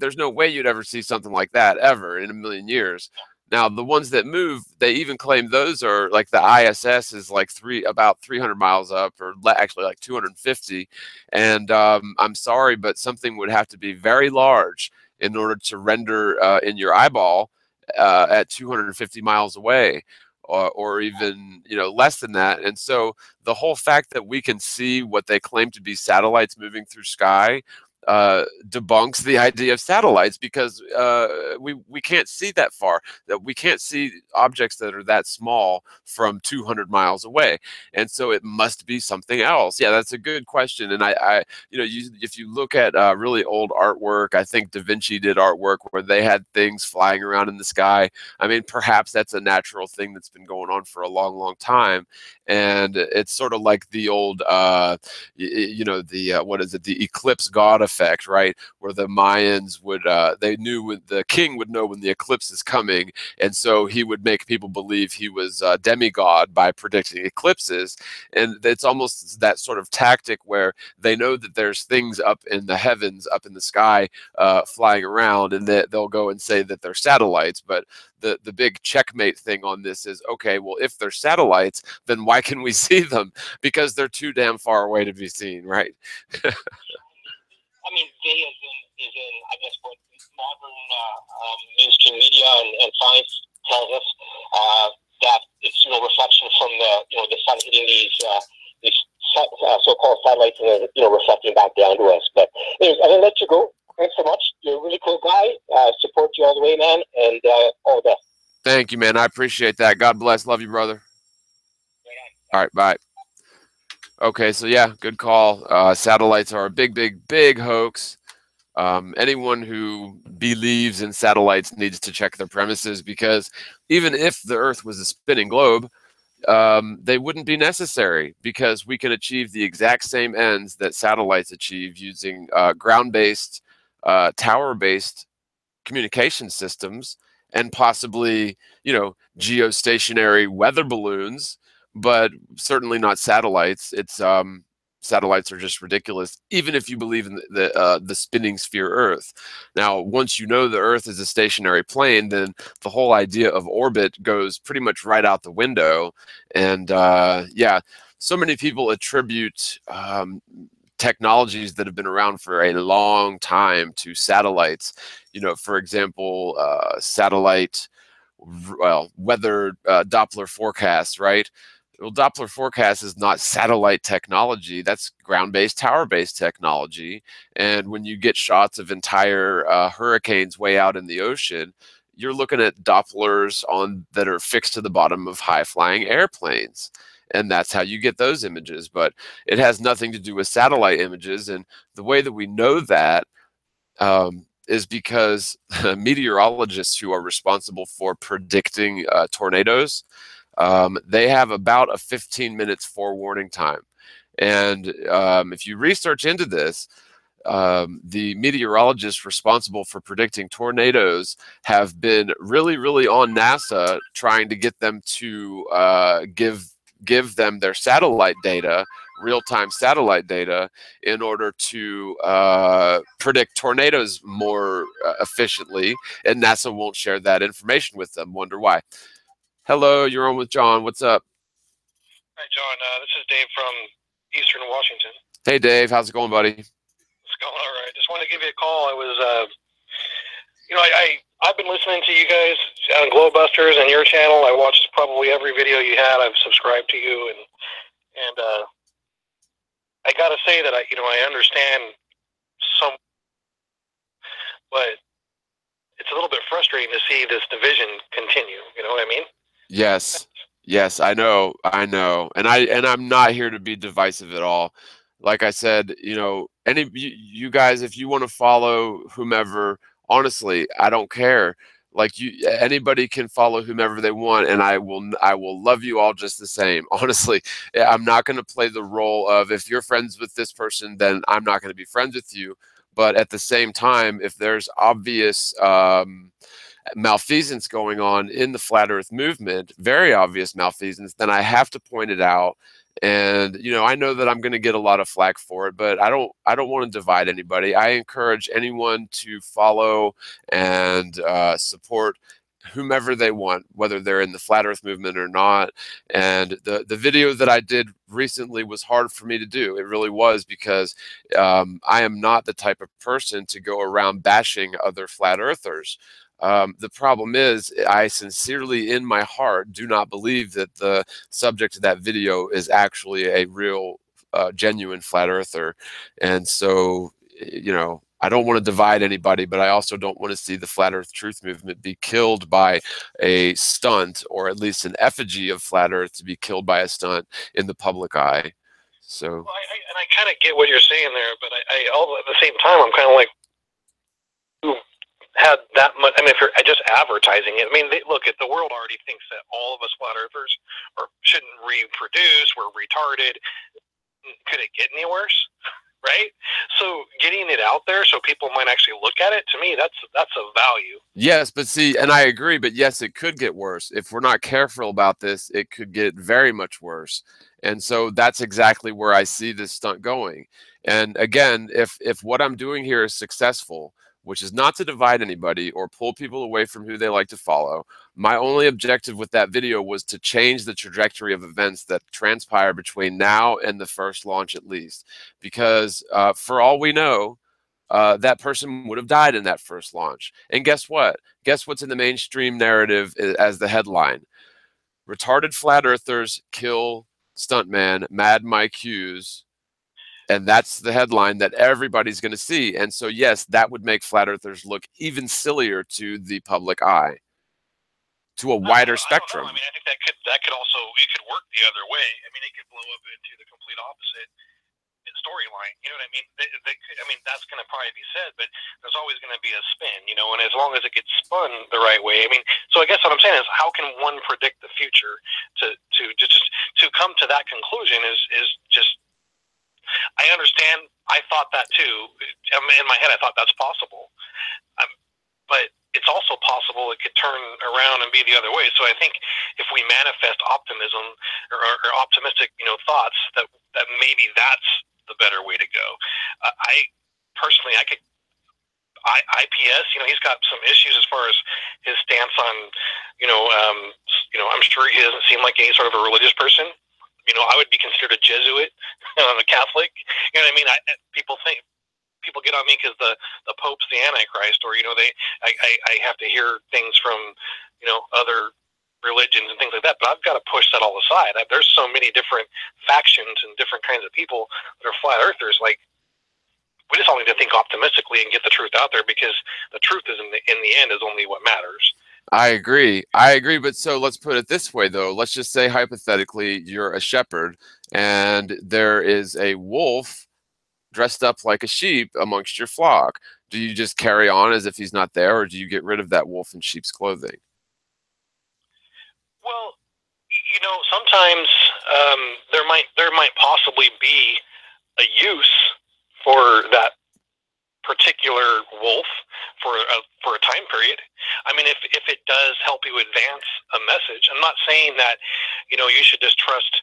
you'd ever see something like that ever in a million years. Now, the ones that move, they even claim those are like the ISS is like about 300 miles up, or actually like 250. And I'm sorry, but something would have to be very large in order to render in your eyeball at 250 miles away. Or even, you know, less than that. And so the whole fact that we can see what they claim to be satellites moving through sky debunks the idea of satellites, because we can't see that far. That we can't see objects that are that small from 200 miles away, and so it must be something else. Yeah, that's a good question. And I you know, if you look at really old artwork, I think Da Vinci did artwork where they had things flying around in the sky. I mean, perhaps that's a natural thing that's been going on for a long, long time, and it's sort of like the old you know, the what is it, the eclipse god effect, right? Where the Mayans would they knew when the king would know when the eclipse is coming, and so he would make people believe he was a demigod by predicting eclipses. And it's almost that sort of tactic where they know that there's things up in the heavens, up in the sky, flying around, and they'll go and say that they're satellites. But the big checkmate thing on this is, okay, well, if they're satellites, then why can we see them? Because they're too damn far away to be seen, right? I mean, they is in I guess what modern mainstream media and science tells us, that it's, you know, reflection from the sun hitting these so-called satellites, and reflecting back down to us. But anyways, I'm gonna let you go. Thanks so much. You're a really cool guy. Support you all the way, man, and all the best. Thank you, man. I appreciate that. God bless. Love you, brother. All right, bye. Okay, so yeah, good call. Satellites are a big, big, big hoax. Anyone who believes in satellites needs to check their premises, because even if the Earth was a spinning globe, they wouldn't be necessary, because we can achieve the exact same ends that satellites achieve using ground-based, tower-based communication systems, and possibly, you know, geostationary weather balloons, but certainly not satellites. It's satellites are just ridiculous, even if you believe in the spinning sphere Earth. Now, once you know the Earth is a stationary plane, then the whole idea of orbit goes pretty much right out the window. And yeah, so many people attribute technologies that have been around for a long time to satellites. You know, for example, satellite, well, weather Doppler forecasts, right? Well, Doppler forecast is not satellite technology. That's ground-based, tower-based technology. And when you get shots of entire hurricanes way out in the ocean, you're looking at Dopplers that are fixed to the bottom of high-flying airplanes. And that's how you get those images. But it has nothing to do with satellite images. And the way that we know that is because meteorologists who are responsible for predicting tornadoes, they have about a 15 minutes forewarning time. And if you research into this, the meteorologists responsible for predicting tornadoes have been really, really on NASA, trying to get them to give them their satellite data real-time satellite data in order to predict tornadoes more efficiently, and NASA won't share that information with them. Wonder why. Hello, you're on with John. What's up? Hi, John. This is Dave from Eastern Washington. Hey, Dave. How's it going, buddy? It's going all right. Just wanted to give you a call. I was, I've been listening to you guys on Glowbusters and your channel. I watched probably every video you had. I've subscribed to you, and I got to say that I understand some, but it's a little bit frustrating to see this division continue. You know what I mean? Yes. Yes, I know. And I'm not here to be divisive at all. Like I said, you guys, if you want to follow whomever, honestly, I don't care. Like anybody can follow whomever they want, and I will love you all just the same. Honestly, I'm not going to play the role of, if you're friends with this person, then I'm not going to be friends with you. But at the same time, if there's obvious malfeasance going on in the flat earth movement, very obvious malfeasance, then I have to point it out. And I know that I'm going to get a lot of flack for it, but I don't want to divide anybody. I encourage anyone to follow and support whomever they want, whether they're in the flat earth movement or not. And the video that I did recently was hard for me to do. It really was, because I am not the type of person to go around bashing other flat earthers. The problem is, I sincerely, in my heart, do not believe that the subject of that video is actually a real, genuine flat earther. And so, I don't want to divide anybody, but I also don't want to see the flat earth truth movement be killed by a stunt, or at least an effigy of flat earth to be killed by a stunt in the public eye. So, well, I kind of get what you're saying there, but all at the same time, I'm kind of like, who had that much? I mean, if you're just advertising it, I mean, look, at the world already thinks that all of us flat earthers shouldn't reproduce. We're retarded. Could it get any worse? Right? So getting it out there so people might actually look at it, to me, that's a value. Yes, but see, and I agree, but yes, it could get worse. If we're not careful about this, it could get very much worse. And so that's exactly where I see this stunt going. And again, if what I'm doing here is successful, which is not to divide anybody or pull people away from who they like to follow, my only objective with that video was to change the trajectory of events that transpire between now and the first launch, at least. Because for all we know, that person would have died in that first launch. And guess what? Guess what's in the mainstream narrative as the headline? Retarded flat earthers kill stuntman Mad Mike Hughes. And that's the headline that everybody's going to see. And so, yes, that would make flat earthers look even sillier to the public eye, to a wider spectrum. I mean, I think that could also, it could work the other way. I mean, it could blow up into the complete opposite storyline. You know what I mean? I mean, that's going to probably be said, but there's always going to be a spin, and as long as it gets spun the right way. I mean, so I guess what I'm saying is, how can one predict the future? To come to that conclusion is just, I understand. I thought that too. In my head, I thought that's possible. But it's also possible it could turn around and be the other way. So I think if we manifest optimism or optimistic, thoughts, that maybe that's the better way to go. I personally, IPS, he's got some issues as far as his stance on, I'm sure he doesn't seem like any sort of a religious person. I would be considered a Jesuit, a Catholic. You know what I mean? People get on me because the Pope's the Antichrist, or I have to hear things from other religions and things like that. But I've got to push that all aside. There's so many different factions and different kinds of people that are flat earthers. Like, we just all need to think optimistically and get the truth out there, because the truth is in the end is only what matters. I agree. But so let's put it this way, though. Let's just say, hypothetically, you're a shepherd and there is a wolf dressed up like a sheep amongst your flock. Do you just carry on as if he's not there, or do you get rid of that wolf in sheep's clothing? Well, sometimes there might possibly be a use for that particular wolf for a time period. I mean, if it does help you advance a message, I'm not saying that you should just trust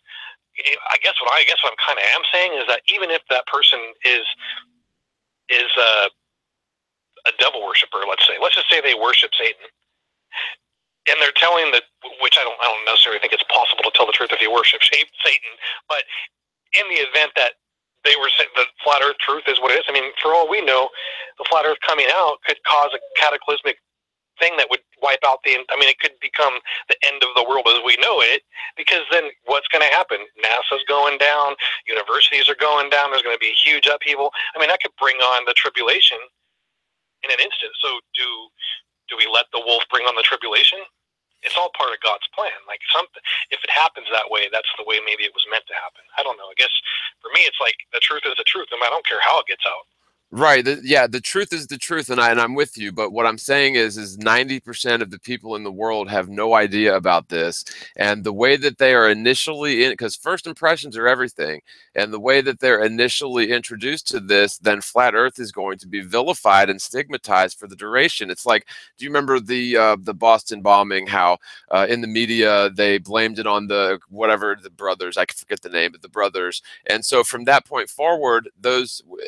I guess what I'm kind of am saying is that even if that person is a devil worshiper, let's just say they worship Satan, and they're telling which I don't necessarily think it's possible to tell the truth if you worship Satan, but in the event that they were saying the flat Earth truth is what it is. I mean, for all we know, the flat Earth coming out could cause a cataclysmic thing that would wipe out it could become the end of the world as we know it, because then what's going to happen? NASA's going down, universities are going down, there's going to be a huge upheaval. I mean, that could bring on the tribulation in an instant. So do we let the wolf bring on the tribulation? It's all part of God's plan. Like, if it happens that way, that's the way maybe it was meant to happen. I don't know. I guess for me, it's like the truth is the truth, and I don't care how it gets out. Right. Yeah, the truth is the truth, and I'm with you. But what I'm saying is 90% of the people in the world have no idea about this, and the way that they are initially in, because first impressions are everything, and the way that they're initially introduced to this, then flat Earth is going to be vilified and stigmatized for the duration. It's like, do you remember the Boston bombing? How in the media they blamed it on the brothers. I forget the name of the brothers, and so from that point forward,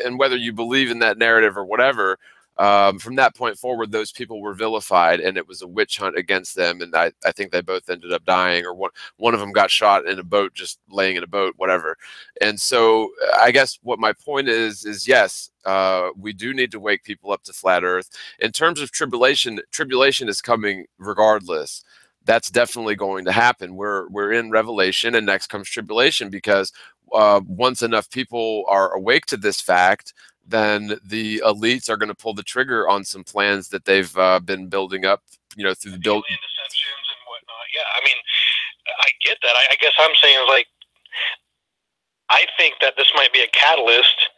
and whether you believe in that narrative or whatever, from that point forward, those people were vilified, and it was a witch hunt against them. And I think they both ended up dying, or one of them got shot in a boat, just laying in a boat, whatever. And so I guess what my point is yes, we do need to wake people up to flat Earth. In terms of tribulation is coming regardless. That's definitely going to happen. We're in Revelation, and next comes tribulation, because once enough people are awake to this fact, then the elites are going to pull the trigger on some plans that they've been building up, through the build. Alien deceptions and whatnot. Yeah, I mean, I get that. I guess I'm saying, like, I think that this might be a catalyst.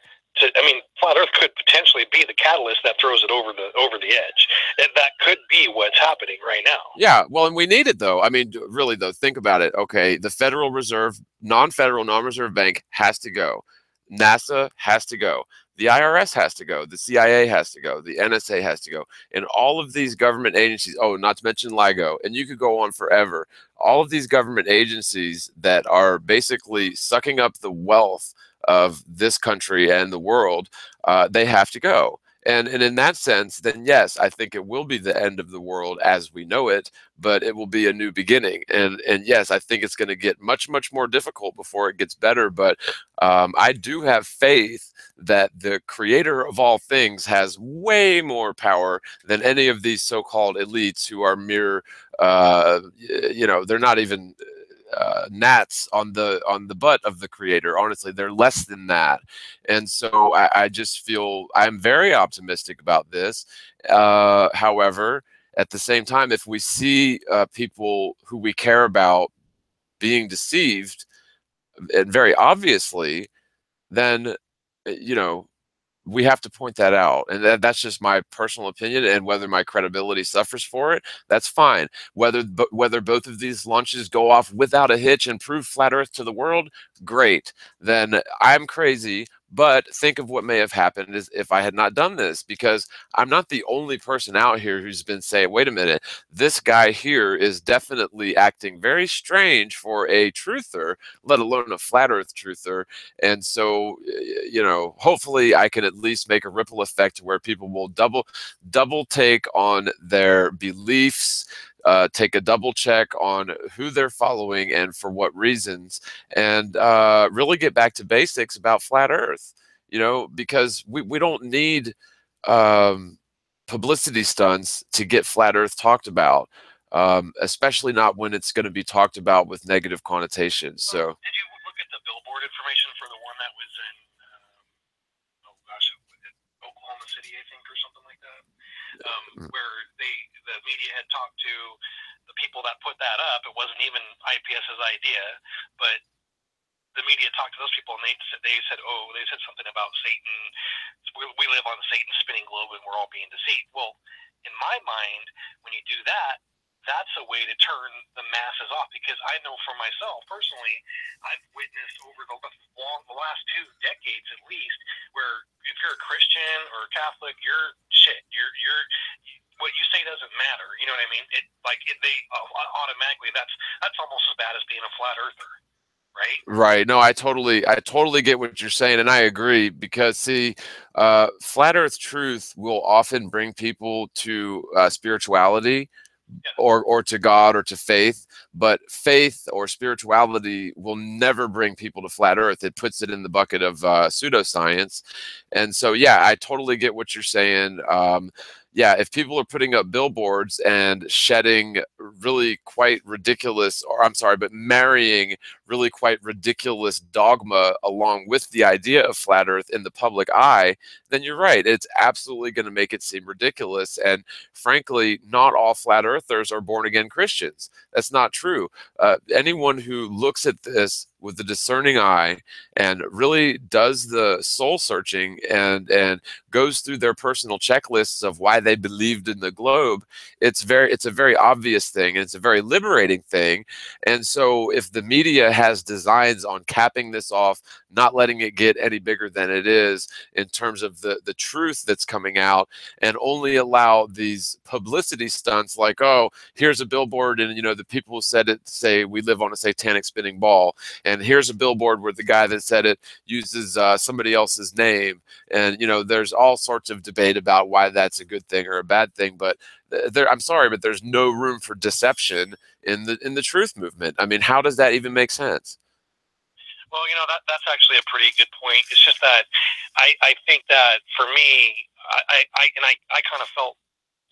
Flat Earth could potentially be the catalyst that throws it over the edge. And that could be what's happening right now. Yeah, well, and we need it, though. I mean, really, though, think about it. Okay, the Federal Reserve, non-reserve bank has to go. NASA has to go. The IRS has to go. The CIA has to go. The NSA has to go. And all of these government agencies, oh, not to mention LIGO, and you could go on forever. All of these government agencies that are basically sucking up the wealth of this country and the world, they have to go. And in that sense, then yes, I think it will be the end of the world as we know it, but it will be a new beginning. And yes, I think it's going to get much, much more difficult before it gets better. But I do have faith that the creator of all things has way more than any of these so-called elites who are mere, they're not even gnats on the butt of the creator. Honestly, they're less than that. And so I just feel I'm very optimistic about this. However, at the same time, if we see people who we care about being deceived, and very obviously, then we have to point that out. And that's just my personal opinion, and whether my credibility suffers for it, that's fine. Whether both of these launches go off without a hitch and prove flat Earth to the world, great. Then I'm crazy, but think of what may have happened if I had not done this, because I'm not the only person out here who's been saying, wait a minute, this guy here is definitely acting very strange for a truther, let alone a flat Earth truther. And so, hopefully I can at least make a ripple effect where people will double take on their beliefs, take a double check on who they're following and for what reasons, and really get back to basics about flat Earth. Because we don't need publicity stunts to get flat Earth talked about, especially not when it's going to be talked about with negative connotations. So, did you look at the billboard information for the one that was in Oklahoma City, I think, or something like that, where the media had talked to the people that put that up? It wasn't even IPS's idea, but the media talked to those people, and they said something about Satan. We live on Satan's spinning globe, and we're all being deceived. Well, in my mind, when you do that, that's a way to turn the masses off, because I know for myself personally, I've witnessed over the last 2 decades at least, where if you're a Christian or a Catholic, you're shit. You're what you say doesn't matter. You know what I mean? They automatically, that's almost as bad as being a flat earther, right? Right. No, I totally get what you're saying, and I agree because see, flat Earth truth will often bring people to spirituality, Yeah. or to God or to faith, but faith or spirituality will never bring people to flat Earth. It puts it in the bucket of pseudoscience, and so yeah, I totally get what you're saying. Yeah, if people are putting up billboards and shedding really quite ridiculous, or I'm sorry, but marrying really quite ridiculous dogma along with the idea of flat Earth in the public eye, then you're right. It's absolutely going to make it seem ridiculous. And frankly, not all flat earthers are born again Christians. That's not true. Anyone who looks at this with the discerning eye and really does the soul searching and goes through their personal checklists of why they believed in the globe, it's a very obvious thing, and it's a very liberating thing. And so if the media has designs on capping this off, not letting it get any bigger than it is in terms of the truth that's coming out, and only allow these publicity stunts like, oh, here's a billboard, and the people who said it say we live on a satanic spinning ball, and here's a billboard where the guy that said it uses somebody else's name, and there's all sorts of debate about why that's a good thing or a bad thing, but I'm sorry, but there's no room for deception in the truth movement. I mean, how does that even make sense? Well, that's actually a pretty good point. It's just that I think that for me, I kind of felt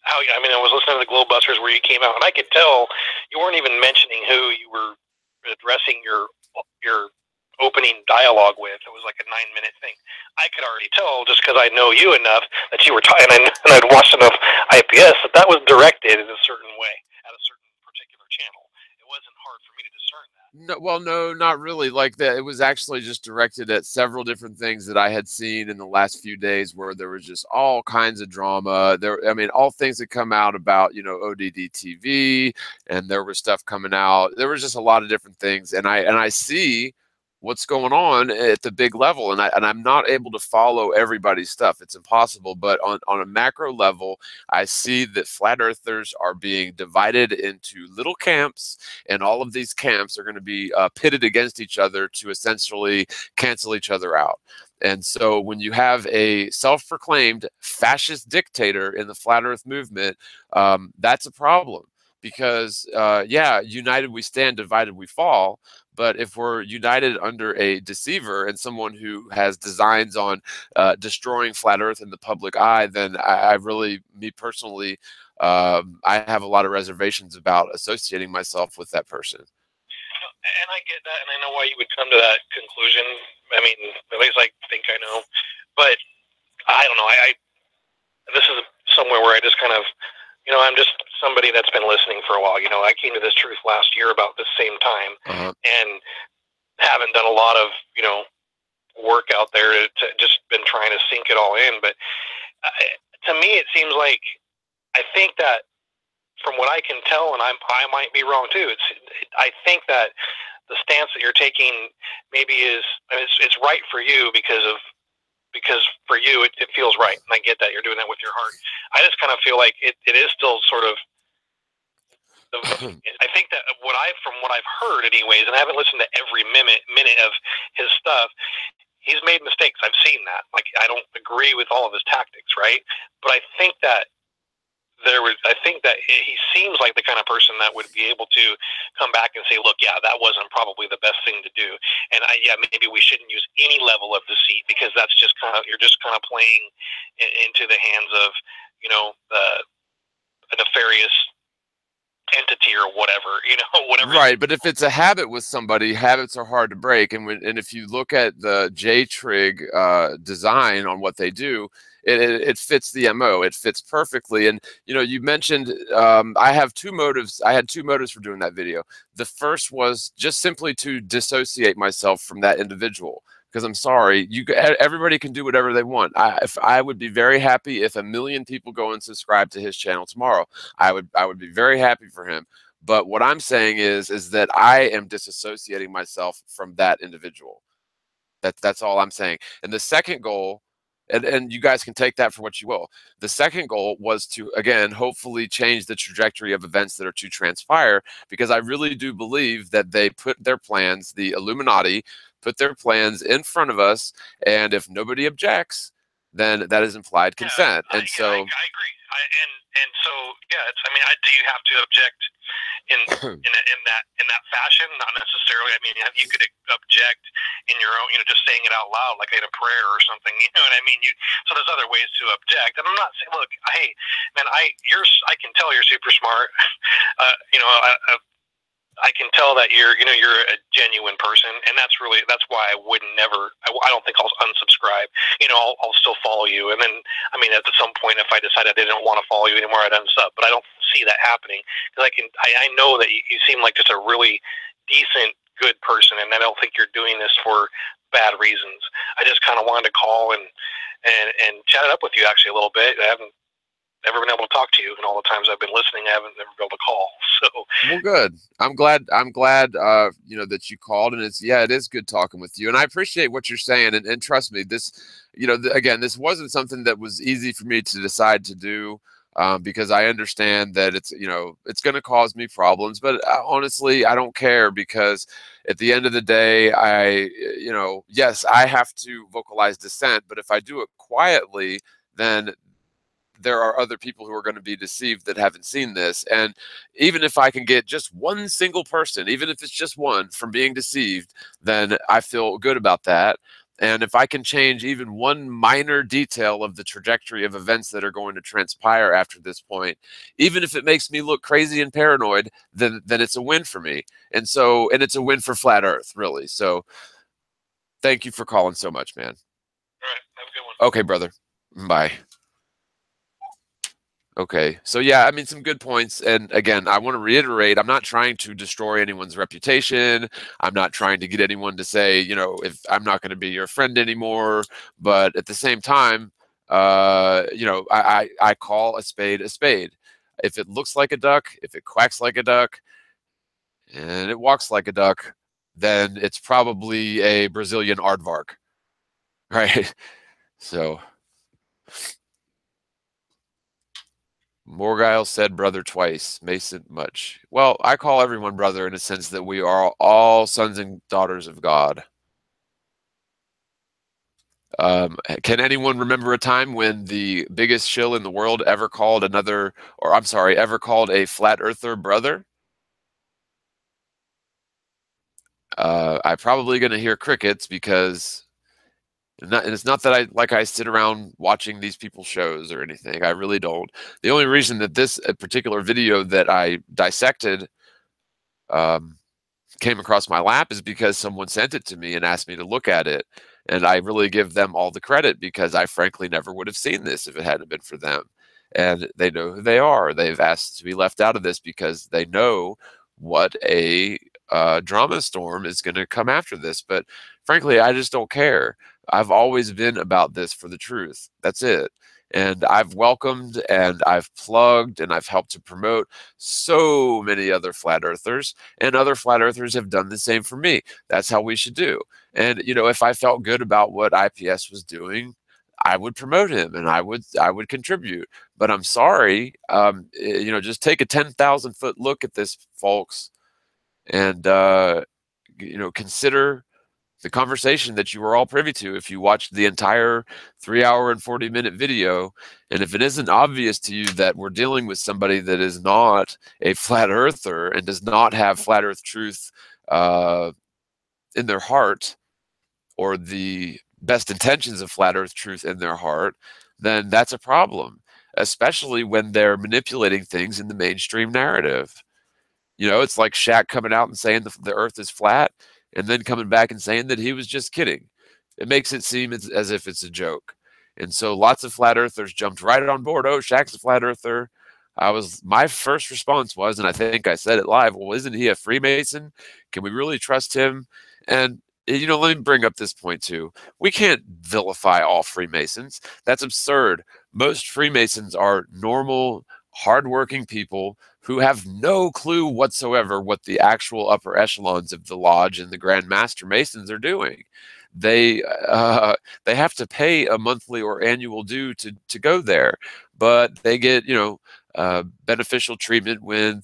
how, I mean, I was listening to the Globebusters where you came out, and I could tell you weren't even mentioning who you were addressing your opening dialogue with. It was like a 9-minute thing. I could already tell just because I know you enough that you were talking, and I'd watched enough IPS that was directed in a certain way at a certain particular channel. It wasn't hard for me to discern that. No, well, no, not really like that. It was actually just directed at several different things that I had seen in the last few days where there was just all kinds of drama. I mean, all things that come out about, ODD TV, and there was stuff coming out. There was just a lot of different things. And I see what's going on at the big level, and I'm not able to follow everybody's stuff. It's impossible. But on a macro level, I see that flat earthers are being divided into little camps, and all of these camps are going to be pitted against each other to essentially cancel each other out. And so when you have a self-proclaimed fascist dictator in the flat earth movement, that's a problem. Because yeah, united we stand, divided we fall. But if we're united under a deceiver and someone who has designs on destroying flat earth in the public eye, then I really, me personally, I have a lot of reservations about associating myself with that person. And I get that, and I know why you would come to that conclusion. I mean, at least I think I know. But I don't know. This is somewhere where I just kind of, I'm just somebody that's been listening for a while. I came to this truth last year about the same time, and haven't done a lot of, work out there to just been trying to sink it all in. But to me, it seems like, I think that from what I can tell, and I might be wrong too, I think that the stance that you're taking maybe is, I mean, it's right for you because for you it feels right, and I get that you're doing that with your heart. I just kind of feel like it is still sort of I think that from what I've heard anyways, and I haven't listened to every minute of his stuff, he's made mistakes. I've seen that. Like, I don't agree with all of his tactics, right? But I think that he seems like the kind of person that would be able to come back and say, look, yeah, that wasn't probably the best thing to do. And maybe we shouldn't use any level of deceit, because that's just you're just kind of playing into the hands of, a nefarious entity or whatever, whatever. Right, but if it's a habit with somebody, habits are hard to break. And if you look at the JTRIG design on what they do, it fits the MO. It fits perfectly. And you mentioned I have two motives. I had two motives for doing that video. The first was just simply to dissociate myself from that individual. Because I'm sorry, everybody can do whatever they want. I would be very happy if 1 million people go and subscribe to his channel tomorrow. I would be very happy for him. But what I'm saying is that I am disassociating myself from that individual. That's all I'm saying. And the second goal And you guys can take that for what you will. The second goal was to, again, hopefully change the trajectory of events that are to transpire, because I really do believe that they put their plans, the Illuminati put their plans in front of us, and if nobody objects, then that is implied consent. I agree. And so it's, I mean, do you have to object in that fashion? Not necessarily. I mean, you could object in your own, just saying it out loud, like in a prayer or something. You know what I mean? So there's other ways to object. And I'm not saying, look, hey, man, I can tell you're super smart. I can tell that you're a genuine person, and that's why I would never. I don't think I'll unsubscribe. I'll still follow you, and then I mean, at some point, if I decided I didn't want to follow you anymore, I'd unsub. But I don't see that happening, because I know that you seem like just a really decent, good person, and I don't think you're doing this for bad reasons. I just kind of wanted to call and chat it up with you actually a little bit. I haven't never been able to talk to you, and all the times I've been listening, I haven't never been able to call. So well, good. I'm glad that you called, and it is good talking with you, and I appreciate what you're saying, and trust me, this again, this wasn't something that was easy for me to decide to do, because I understand that it's going to cause me problems, but honestly, I don't care, because at the end of the day, yes, I have to vocalize dissent, but if I do it quietly, then there are other people who are going to be deceived that haven't seen this. And even if I can get just one single person, even if it's just one, from being deceived, then I feel good about that. And if I can change even one minor detail of the trajectory of events that are going to transpire after this point, even if it makes me look crazy and paranoid, then it's a win for me. And it's a win for Flat Earth, really. So thank you for calling so much, man. All right. Have a good one. Okay, brother. Bye. Okay, so yeah, I mean, some good points. And again, I want to reiterate, I'm not trying to destroy anyone's reputation. I'm not trying to get anyone to say, if I'm not going to be your friend anymore. But at the same time, I call a spade a spade. If it looks like a duck, if it quacks like a duck, and it walks like a duck, then it's probably a Brazilian aardvark, right? So Morgile said brother twice, Mason much. Well, I call everyone brother in a sense that we are all sons and daughters of God. Can anyone remember a time when the biggest shill in the world ever called ever called a flat earther brother? I'm probably going to hear crickets, because it's not that I sit around watching these people's shows or anything. I really don't. The only reason that this particular video that I dissected came across my lap is because someone sent it to me and asked me to look at it. And I really give them all the credit, because I frankly never would have seen this if it hadn't been for them. And they know who they are. They've asked to be left out of this because they know what a drama storm is going to come after this. But frankly, I just don't care. I've always been about this for the truth. That's it. And I've welcomed and I've plugged and I've helped to promote so many other flat earthers, and other flat earthers have done the same for me. That's how we should do. And if I felt good about what IPS was doing, I would promote him and I would contribute. But I'm sorry, just take a 10,000-foot look at this, folks, and consider the conversation that you were all privy to if you watched the entire 3-hour and 40-minute video. And if it isn't obvious to you that we're dealing with somebody that is not a flat earther and does not have flat earth truth in their heart, or the best intentions of flat earth truth in their heart, then that's a problem, especially when they're manipulating things in the mainstream narrative. It's like Shaq coming out and saying the earth is flat, and then coming back and saying that he was just kidding. It makes it seem as if it's a joke. And so lots of flat earthers jumped right on board. Oh, Shaq's a flat earther. My first response was, and I think I said it live, well, isn't he a Freemason? Can we really trust him? And let me bring up this point too. We can't vilify all Freemasons. That's absurd. Most Freemasons are normal, hardworking people who have no clue whatsoever what the actual upper echelons of the lodge and the Grand Master Masons are doing. they have to pay a monthly or annual due to go there, but they get, you know, beneficial treatment when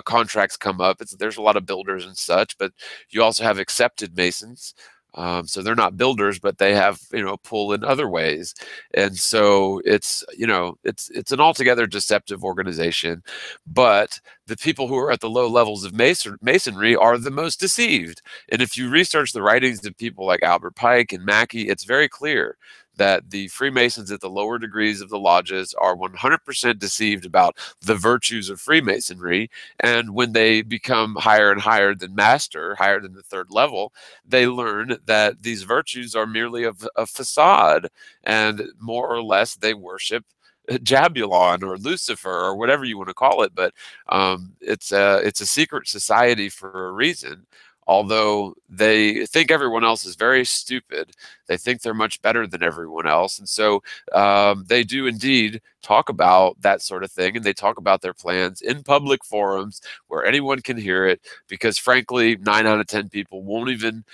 contracts come up. There's a lot of builders and such, but you also have accepted Masons. So they're not builders, but they have, you know, pull in other ways. And so it's, you know, it's an altogether deceptive organization. But the people who are at the low levels of masonry are the most deceived. And if you research the writings of people like Albert Pike and Mackey, it's very clear that the Freemasons at the lower degrees of the lodges are 100% deceived about the virtues of Freemasonry. And when they become higher and higher than master, higher than the third level, they learn that these virtues are merely a facade, and more or less they worship Jabulon or Lucifer or whatever you want to call it. But it's a secret society for a reason. Although they think everyone else is very stupid, they think they're much better than everyone else. And so they do indeed talk about that sort of thing, and they talk about their plans in public forums where anyone can hear it, because frankly, 9 out of 10 people won't even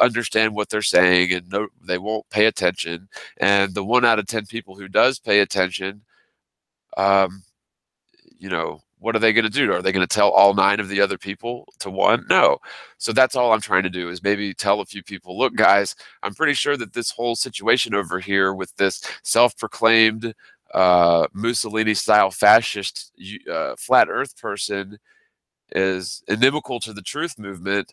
understand what they're saying, and they won't pay attention. And the 1 out of 10 people who does pay attention, you know, what are they going to do? Are they going to tell all 9 of the other people to one? No. So that's all I'm trying to do, is maybe tell a few people, look, guys, I'm pretty sure that this whole situation over here with this self-proclaimed Mussolini-style fascist flat earth person is inimical to the truth movement.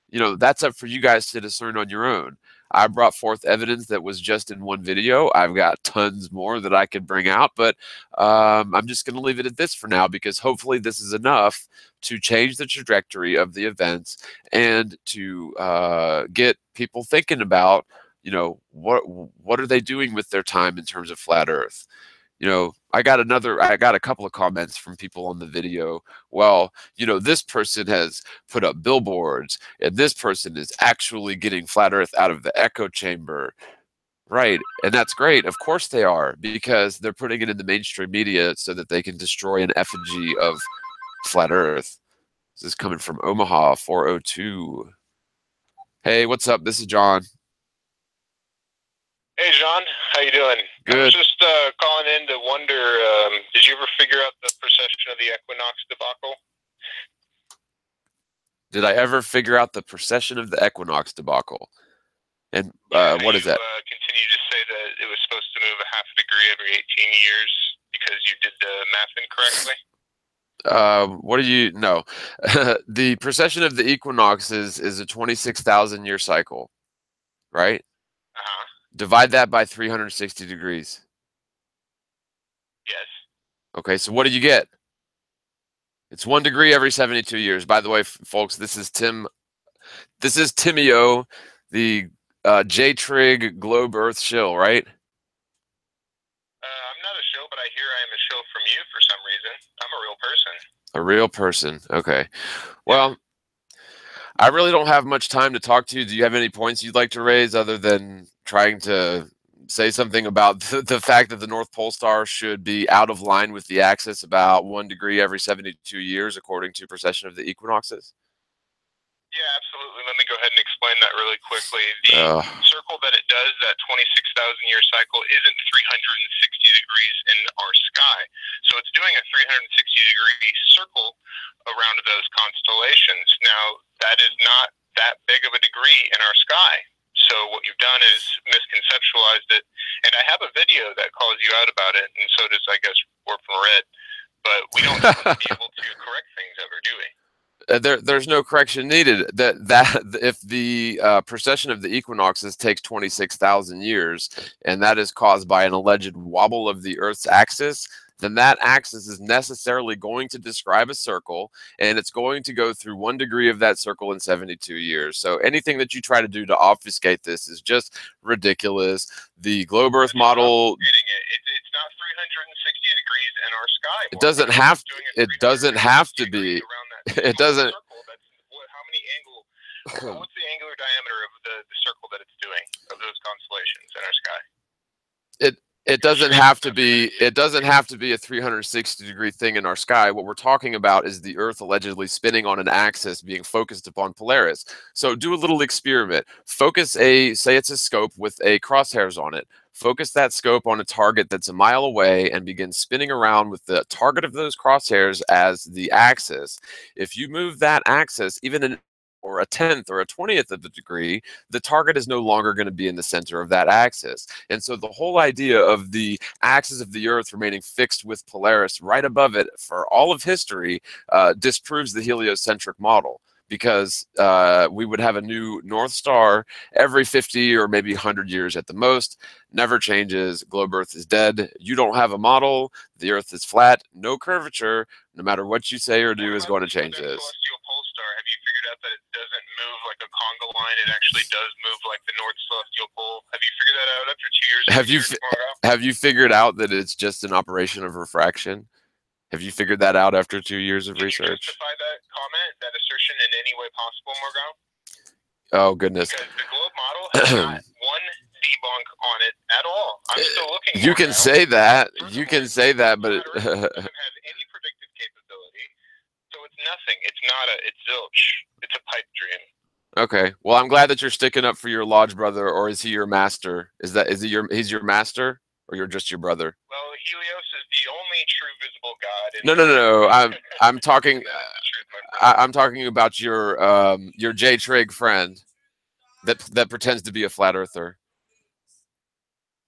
You know, that's up for you guys to discern on your own. I brought forth evidence that was just in one video. I've got tons more that I could bring out, but I'm just going to leave it at this for now, because hopefully this is enough to change the trajectory of the events and to get people thinking about, you know, what are they doing with their time in terms of flat Earth. You know, I got a couple of comments from people on the video. Well, you know, this person has put up billboards, and this person is actually getting flat Earth out of the echo chamber. Right. And that's great. Of course they are, because they're putting it in the mainstream media so that they can destroy an effigy of flat Earth. This is coming from Omaha 402. Hey, what's up? This is John. Hey, John. How you doing? Good. I was just calling in to wonder, did you ever figure out the precession of the equinox debacle? Did I ever figure out the precession of the equinox debacle? And what is that? Continue to say that it was supposed to move a half a degree every 18 years because you did the math incorrectly? What do you know? The precession of the equinox is a 26,000 year cycle, right? Uh-huh. Divide that by 360 degrees. Yes. Okay, so what do you get? It's 1 degree every 72 years. By the way, folks, this is Tim. This is Timio, the JTRIG Globe Earth shill, right? I'm not a show, but I hear I am a show from you for some reason. I'm a real person. A real person. Okay. Well, I really don't have much time to talk to you. Do you have any points you'd like to raise other than trying to say something about the fact that the North Pole Star should be out of line with the axis about 1 degree every 72 years, according to precession of the equinoxes? Yeah, absolutely. Let me go ahead and explain that really quickly. The circle that it does, that 26,000 year cycle, isn't 360 degrees in our sky. So it's doing a 360 degree circle around those constellations. Now, that is not that big of a degree in our sky. So what you've done is misconceptualized it. And I have a video that calls you out about it, and so does, I guess, Warp from Red. But we don't be able to correct things ever, do we? There's no correction needed. That if the precession of the equinoxes takes 26,000 years, and that is caused by an alleged wobble of the Earth's axis, then that axis is necessarily going to describe a circle, and it's going to go through 1 degree of that circle in 72 years. So anything that you try to do to obfuscate this is just ridiculous. The globe Earth model. It's not 360 degrees in our sky. It doesn't have. It doesn't have to be. It doesn't. What's the angular diameter of the circle that it's doing of those constellations in our sky? It doesn't have to be. It doesn't have to be a 360-degree thing in our sky. What we're talking about is the Earth allegedly spinning on an axis, being focused upon Polaris. So do a little experiment. Focus say it's a scope with a crosshairs on it. Focus that scope on a target that's a mile away and begin spinning around with the target of those crosshairs as the axis. If you move that axis, even an or a 10th or a 20th of a degree, the target is no longer going to be in the center of that axis. And so the whole idea of the axis of the Earth remaining fixed with Polaris right above it for all of history disproves the heliocentric model, because we would have a new North Star every 50 or maybe 100 years at the most. Never changes. Globe Earth is dead. You don't have a model. The Earth is flat, no curvature. No matter what you say or do is going to change this. Celestial pole star, have you figured out that it doesn't move like a conga line? It actually does move like the North Celestial Pole. Have you figured that out after 2 years? Have you figured out that it's just an operation of refraction? Have you figured that out after 2 years of research? Can you justify that comment, that assertion in any way possible, Morgile? Oh, goodness. Because the globe model has not one debunk on it at all. I'm still looking. You can say that. You can say that, but it doesn't have any predictive capability. So it's nothing. It's nada. It's zilch. It's a pipe dream. Okay. Well, I'm glad that you're sticking up for your lodge brother, or is he your master? He's your master, or you're just your brother? Well, Helios is the only true visible god. No. I'm talking. I'm talking about your JTRIG friend that pretends to be a flat earther.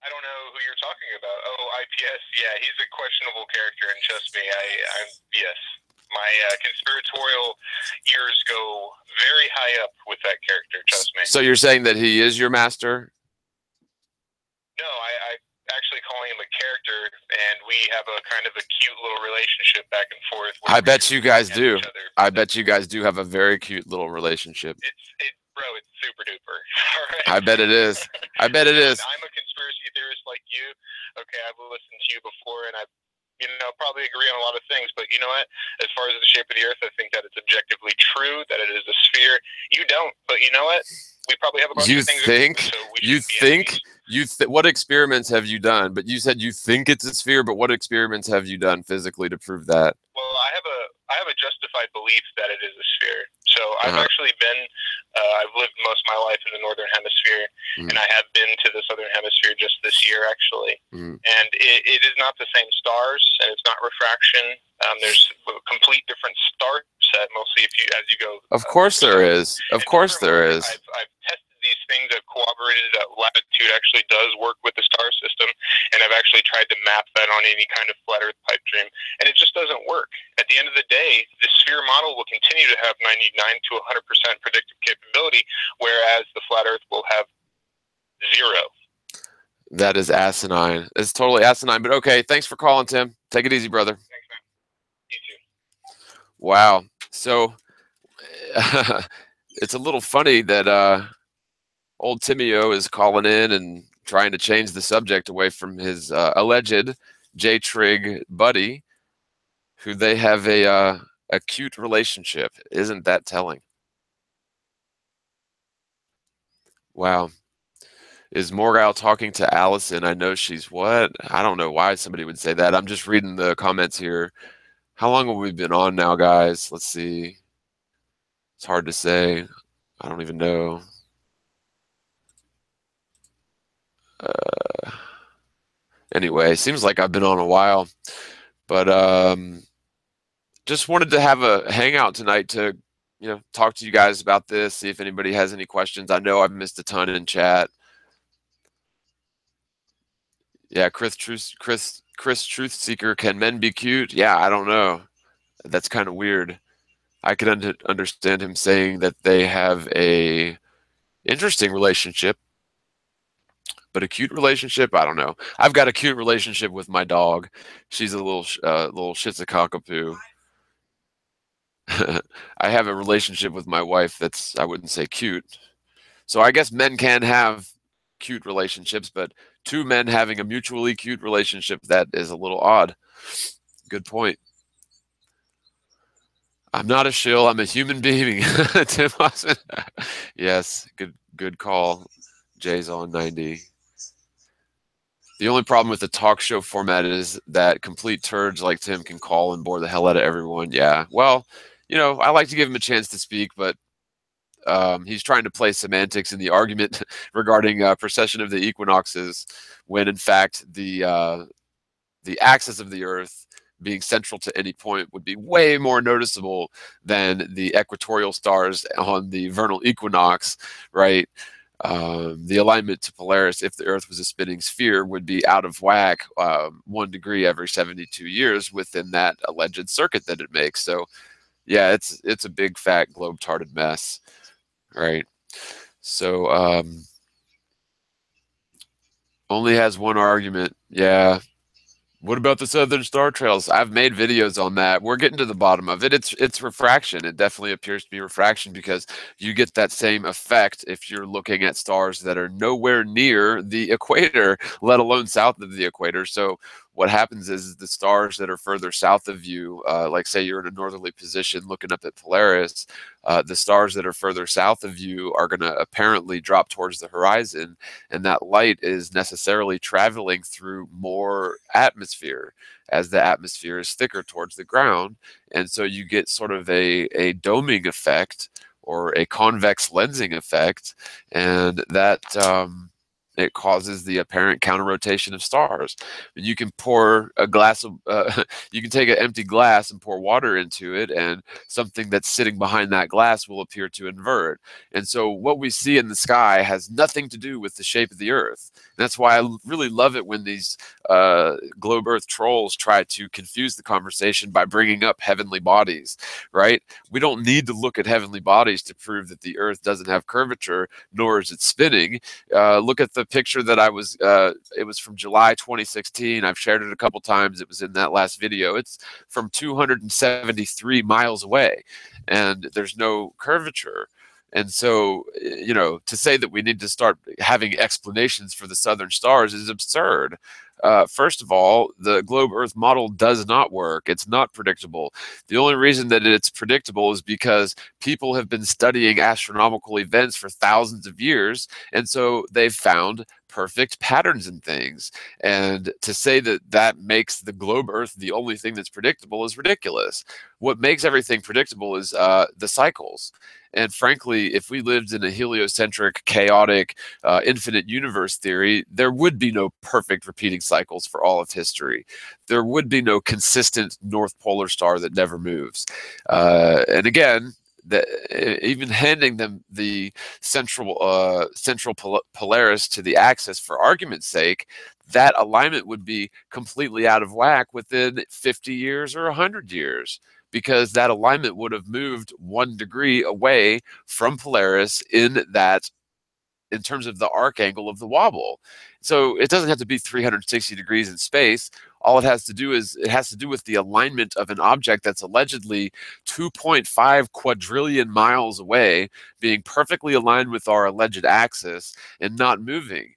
I don't know who you're talking about. Oh, IPS. Yeah, he's a questionable character, and trust me, yes. My conspiratorial ears go very high up with that character, trust me. So you're saying that he is your master? No, I actually calling him a character, and we have a kind of a cute little relationship back and forth. I bet you guys do. I bet you guys do have a very cute little relationship. Bro, it's super duper. All right? I bet it is. I bet it is. I'm a conspiracy theorist like you. Okay, I've listened to you before, and I've probably agree on a lot of things, but you know what? As far as the shape of the Earth, I think that it's objectively true that it is a sphere. You don't, but you know what? We probably have a bunch of things. What experiments have you done? But you said you think it's a sphere, but what experiments have you done physically to prove that? Well, I have a justified belief that it is a sphere. So I've actually been, I've lived most of my life in the Northern Hemisphere, and I have been to the Southern Hemisphere just this year, actually. And it is not the same stars, and it's not refraction. There's a complete different star set, mostly as you go. Of course there is. Of course there is. I've tested these things. I've corroborated that latitude actually does work with the star system, and I've actually tried to map that on any kind of flat Earth pipe dream, and it just doesn't work. At the end of the day, the sphere model will continue to have 99 to 100% predictive capability, whereas the flat Earth will have 0. That is asinine. It's totally asinine, but okay. Thanks for calling, Tim. Take it easy, brother. Thanks, man. You too. Wow. So it's a little funny that old Timio is calling in and trying to change the subject away from his alleged JTRIG buddy, who they have a cute relationship. Isn't that telling? Wow. Is Morgile talking to Allison? I know she's what? I don't know why somebody would say that. I'm just reading the comments here. How long have we been on now, guys? Let's see. It's hard to say. I don't even know. Anyway, seems like I've been on a while, but just wanted to have a hangout tonight to, talk to you guys about this, see if anybody has any questions. I know I've missed a ton in chat. Yeah, Chris Truthseeker, can men be cute? Yeah, I don't know. That's kind of weird. I could understand him saying that they have a interesting relationship, but a cute relationship, I don't know. I've got a cute relationship with my dog. She's a little shit's-a-cockapoo. I have a relationship with my wife that's, I wouldn't say cute. So I guess men can have cute relationships, but two men having a mutually cute relationship, that is a little odd. Good point. I'm not a shill. I'm a human being. Tim Austin. Yes, good call. Jay's on 90. The only problem with the talk show format is that complete turds like Tim can call and bore the hell out of everyone. Yeah, well, you know, I like to give him a chance to speak, but he's trying to play semantics in the argument regarding precession of the equinoxes, when in fact the axis of the Earth being central to any point would be way more noticeable than the equatorial stars on the vernal equinox, right? The alignment to Polaris, if the Earth was a spinning sphere, would be out of whack 1 degree every 72 years within that alleged circuit that it makes. So, yeah, it's a big fat globe-tarded mess, right? So, only has one argument. Yeah. What about the southern star trails? I've made videos on that. We're getting to the bottom of it. It's refraction. It definitely appears to be refraction, because you get that same effect if you're looking at stars that are nowhere near the equator, let alone south of the equator. So what happens is the stars that are further south of you, like say you're in a northerly position looking up at Polaris, the stars that are further south of you are going to apparently drop towards the horizon, and that light is necessarily traveling through more atmosphere as the atmosphere is thicker towards the ground. And so you get sort of a doming effect, or a convex lensing effect, and that it causes the apparent counter-rotation of stars. And you can pour a glass of, you can take an empty glass and pour water into it, and something that's sitting behind that glass will appear to invert. And so what we see in the sky has nothing to do with the shape of the Earth. And that's why I really love it when these globe Earth trolls try to confuse the conversation by bringing up heavenly bodies, right? We don't need to look at heavenly bodies to prove that the Earth doesn't have curvature, nor is it spinning. Look at the picture that it was from July 2016. I've shared it a couple times. It was in that last video. It's from 273 miles away, and there's no curvature. And so, you know, to say that we need to start having explanations for the southern stars is absurd. First of all, the globe Earth model does not work. It's not predictable. The only reason that it's predictable is because people have been studying astronomical events for thousands of years, and so they've found perfect patterns in things. And to say that that makes the globe Earth the only thing that's predictable is ridiculous. What makes everything predictable is the cycles. And frankly, if we lived in a heliocentric, chaotic, infinite universe theory, there would be no perfect repeating cycles for all of history. There would be no consistent North Polar star that never moves. And again, even handing them the central Polaris to the axis for argument's sake, that alignment would be completely out of whack within 50 years or 100 years, because that alignment would have moved 1 degree away from Polaris in terms of the arc angle of the wobble. So it doesn't have to be 360 degrees in space. All it has to do is it has to do with the alignment of an object that's allegedly 2.5 quadrillion miles away, being perfectly aligned with our alleged axis and not moving.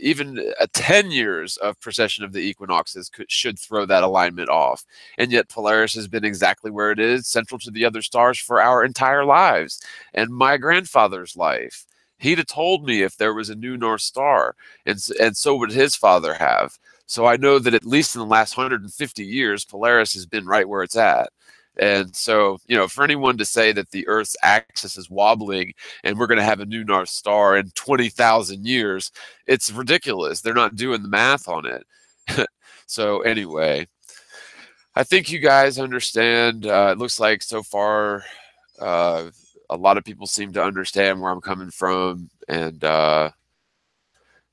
Even 10 years of precession of the equinoxes should throw that alignment off. And yet Polaris has been exactly where it is, central to the other stars for our entire lives and my grandfather's life. He'd have told me if there was a new North Star, and so would his father have. So I know that at least in the last 150 years, Polaris has been right where it's at. And so, you know, for anyone to say that the Earth's axis is wobbling and we're going to have a new North Star in 20,000 years, it's ridiculous. They're not doing the math on it. So anyway, I think you guys understand. It looks like so far a lot of people seem to understand where I'm coming from. And,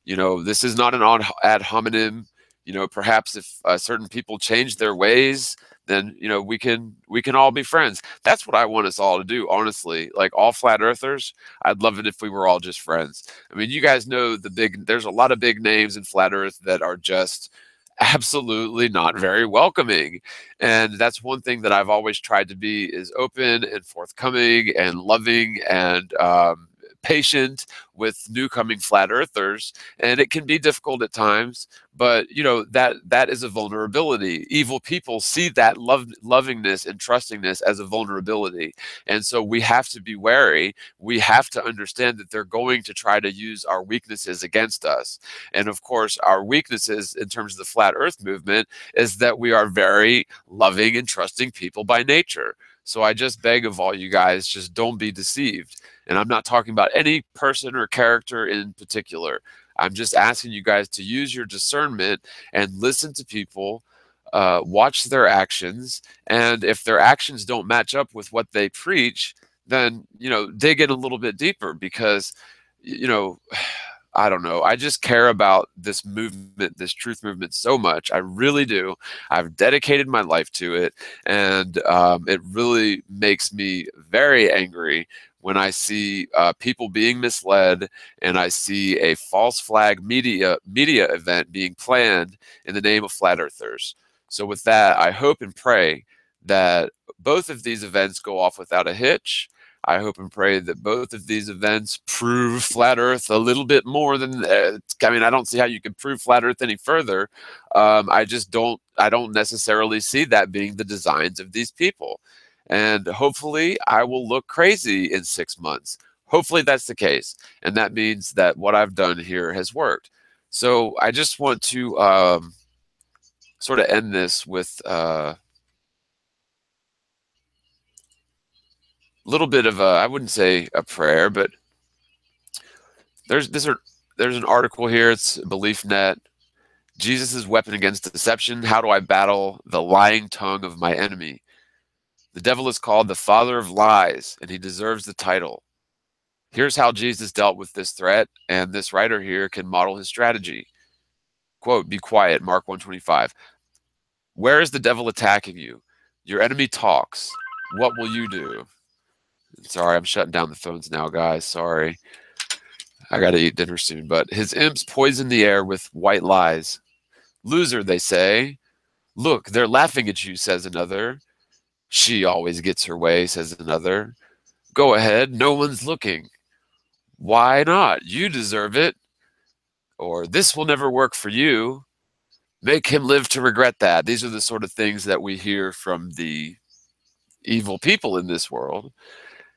you know, this is not an ad hominem. You know, perhaps if certain people change their ways, then, you know, we can all be friends. That's what I want us all to do, honestly. Like all flat earthers, I'd love it if we were all just friends. I mean, you guys know there's a lot of big names in flat earth that are just absolutely not very welcoming. And that's one thing that I've always tried to be, is open and forthcoming and loving and patient with new coming flat earthers, and it can be difficult at times, but that is a vulnerability. Evil people see that lovingness and trustingness as a vulnerability, and so we have to be wary. We have to understand that they're going to try to use our weaknesses against us. And of course, our weaknesses in terms of the flat earth movement is that we are very loving and trusting people by nature. So I just beg of all you guys, just don't be deceived. And I'm not talking about any person or character in particular. I'm just asking you guys to use your discernment and listen to people, watch their actions. And if their actions don't match up with what they preach, then, dig in a little bit deeper, because, I don't know. I just care about this movement, this truth movement so much. I really do. I've dedicated my life to it. And it really makes me very angry when I see people being misled, and I see a false flag media event being planned in the name of flat earthers. So with that, I hope and pray that both of these events go off without a hitch. I hope and pray that both of these events prove flat Earth a little bit more than. I don't see how you could prove flat Earth any further. I just don't. I don't necessarily see that being the designs of these people. And hopefully, I will look crazy in 6 months. Hopefully, that's the case, and that means that what I've done here has worked. So I just want to sort of end this with little bit of I wouldn't say a prayer, but there's an article here. It's BeliefNet. Jesus' weapon against deception. How do I battle the lying tongue of my enemy? The devil is called the father of lies, and he deserves the title. Here's how Jesus dealt with this threat, and this writer here can model his strategy. Quote, "Be quiet," Mark 1:25. Where is the devil attacking you? Your enemy talks. What will you do? Sorry, I'm shutting down the phones now, guys. Sorry. I got to eat dinner soon. But his imps poison the air with white lies. Loser, they say. Look, they're laughing at you, says another. She always gets her way, says another. Go ahead, no one's looking. Why not? You deserve it. Or this will never work for you. Make him live to regret that. These are the sort of things that we hear from the evil people in this world.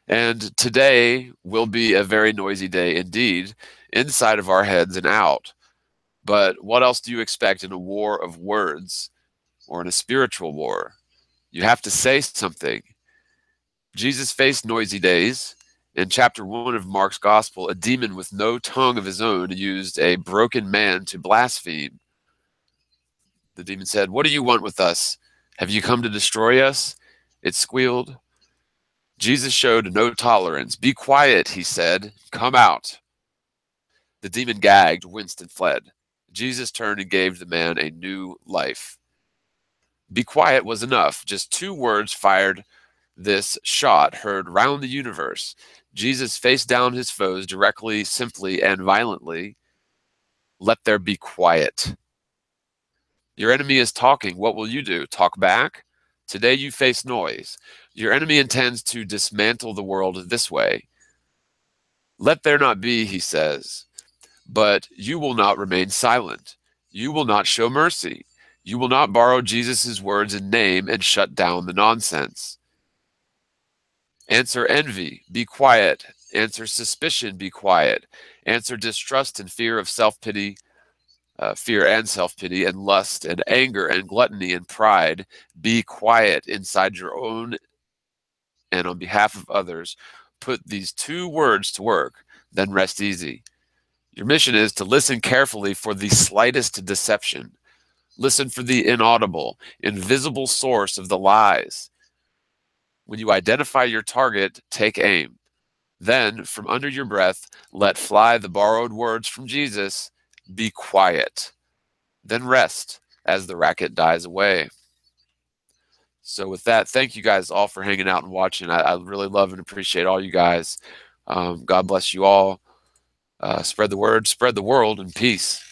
And today will be a very noisy day indeed, inside of our heads and out. But what else do you expect in a war of words or in a spiritual war? You have to say something. Jesus faced noisy days. In chapter 1 of Mark's gospel, a demon with no tongue of his own used a broken man to blaspheme. The demon said, "What do you want with us? Have you come to destroy us?" It squealed. Jesus showed no tolerance. "Be quiet," he said. "Come out." The demon gagged, winced, and fled. Jesus turned and gave the man a new life. Be quiet was enough. Just 2 words fired this shot heard round the universe. Jesus faced down his foes directly, simply, and violently. Let there be quiet. Your enemy is talking. What will you do? Talk back? Today you face noise. Your enemy intends to dismantle the world this way. Let there not be, he says. But you will not remain silent. You will not show mercy. You will not borrow Jesus' words and name and shut down the nonsense. Answer envy, be quiet. Answer suspicion, be quiet. Answer distrust and fear of self-pity, fear and self-pity and lust and anger and gluttony and pride. Be quiet inside your own and on behalf of others. Put these 2 words to work, then rest easy. Your mission is to listen carefully for the slightest deception. Listen for the inaudible, invisible source of the lies. When you identify your target, take aim. Then, from under your breath, let fly the borrowed words from Jesus. Be quiet. Then rest as the racket dies away. So with that, thank you guys all for hanging out and watching. I really love and appreciate all you guys. God bless you all. Spread the word, spread the world, and peace.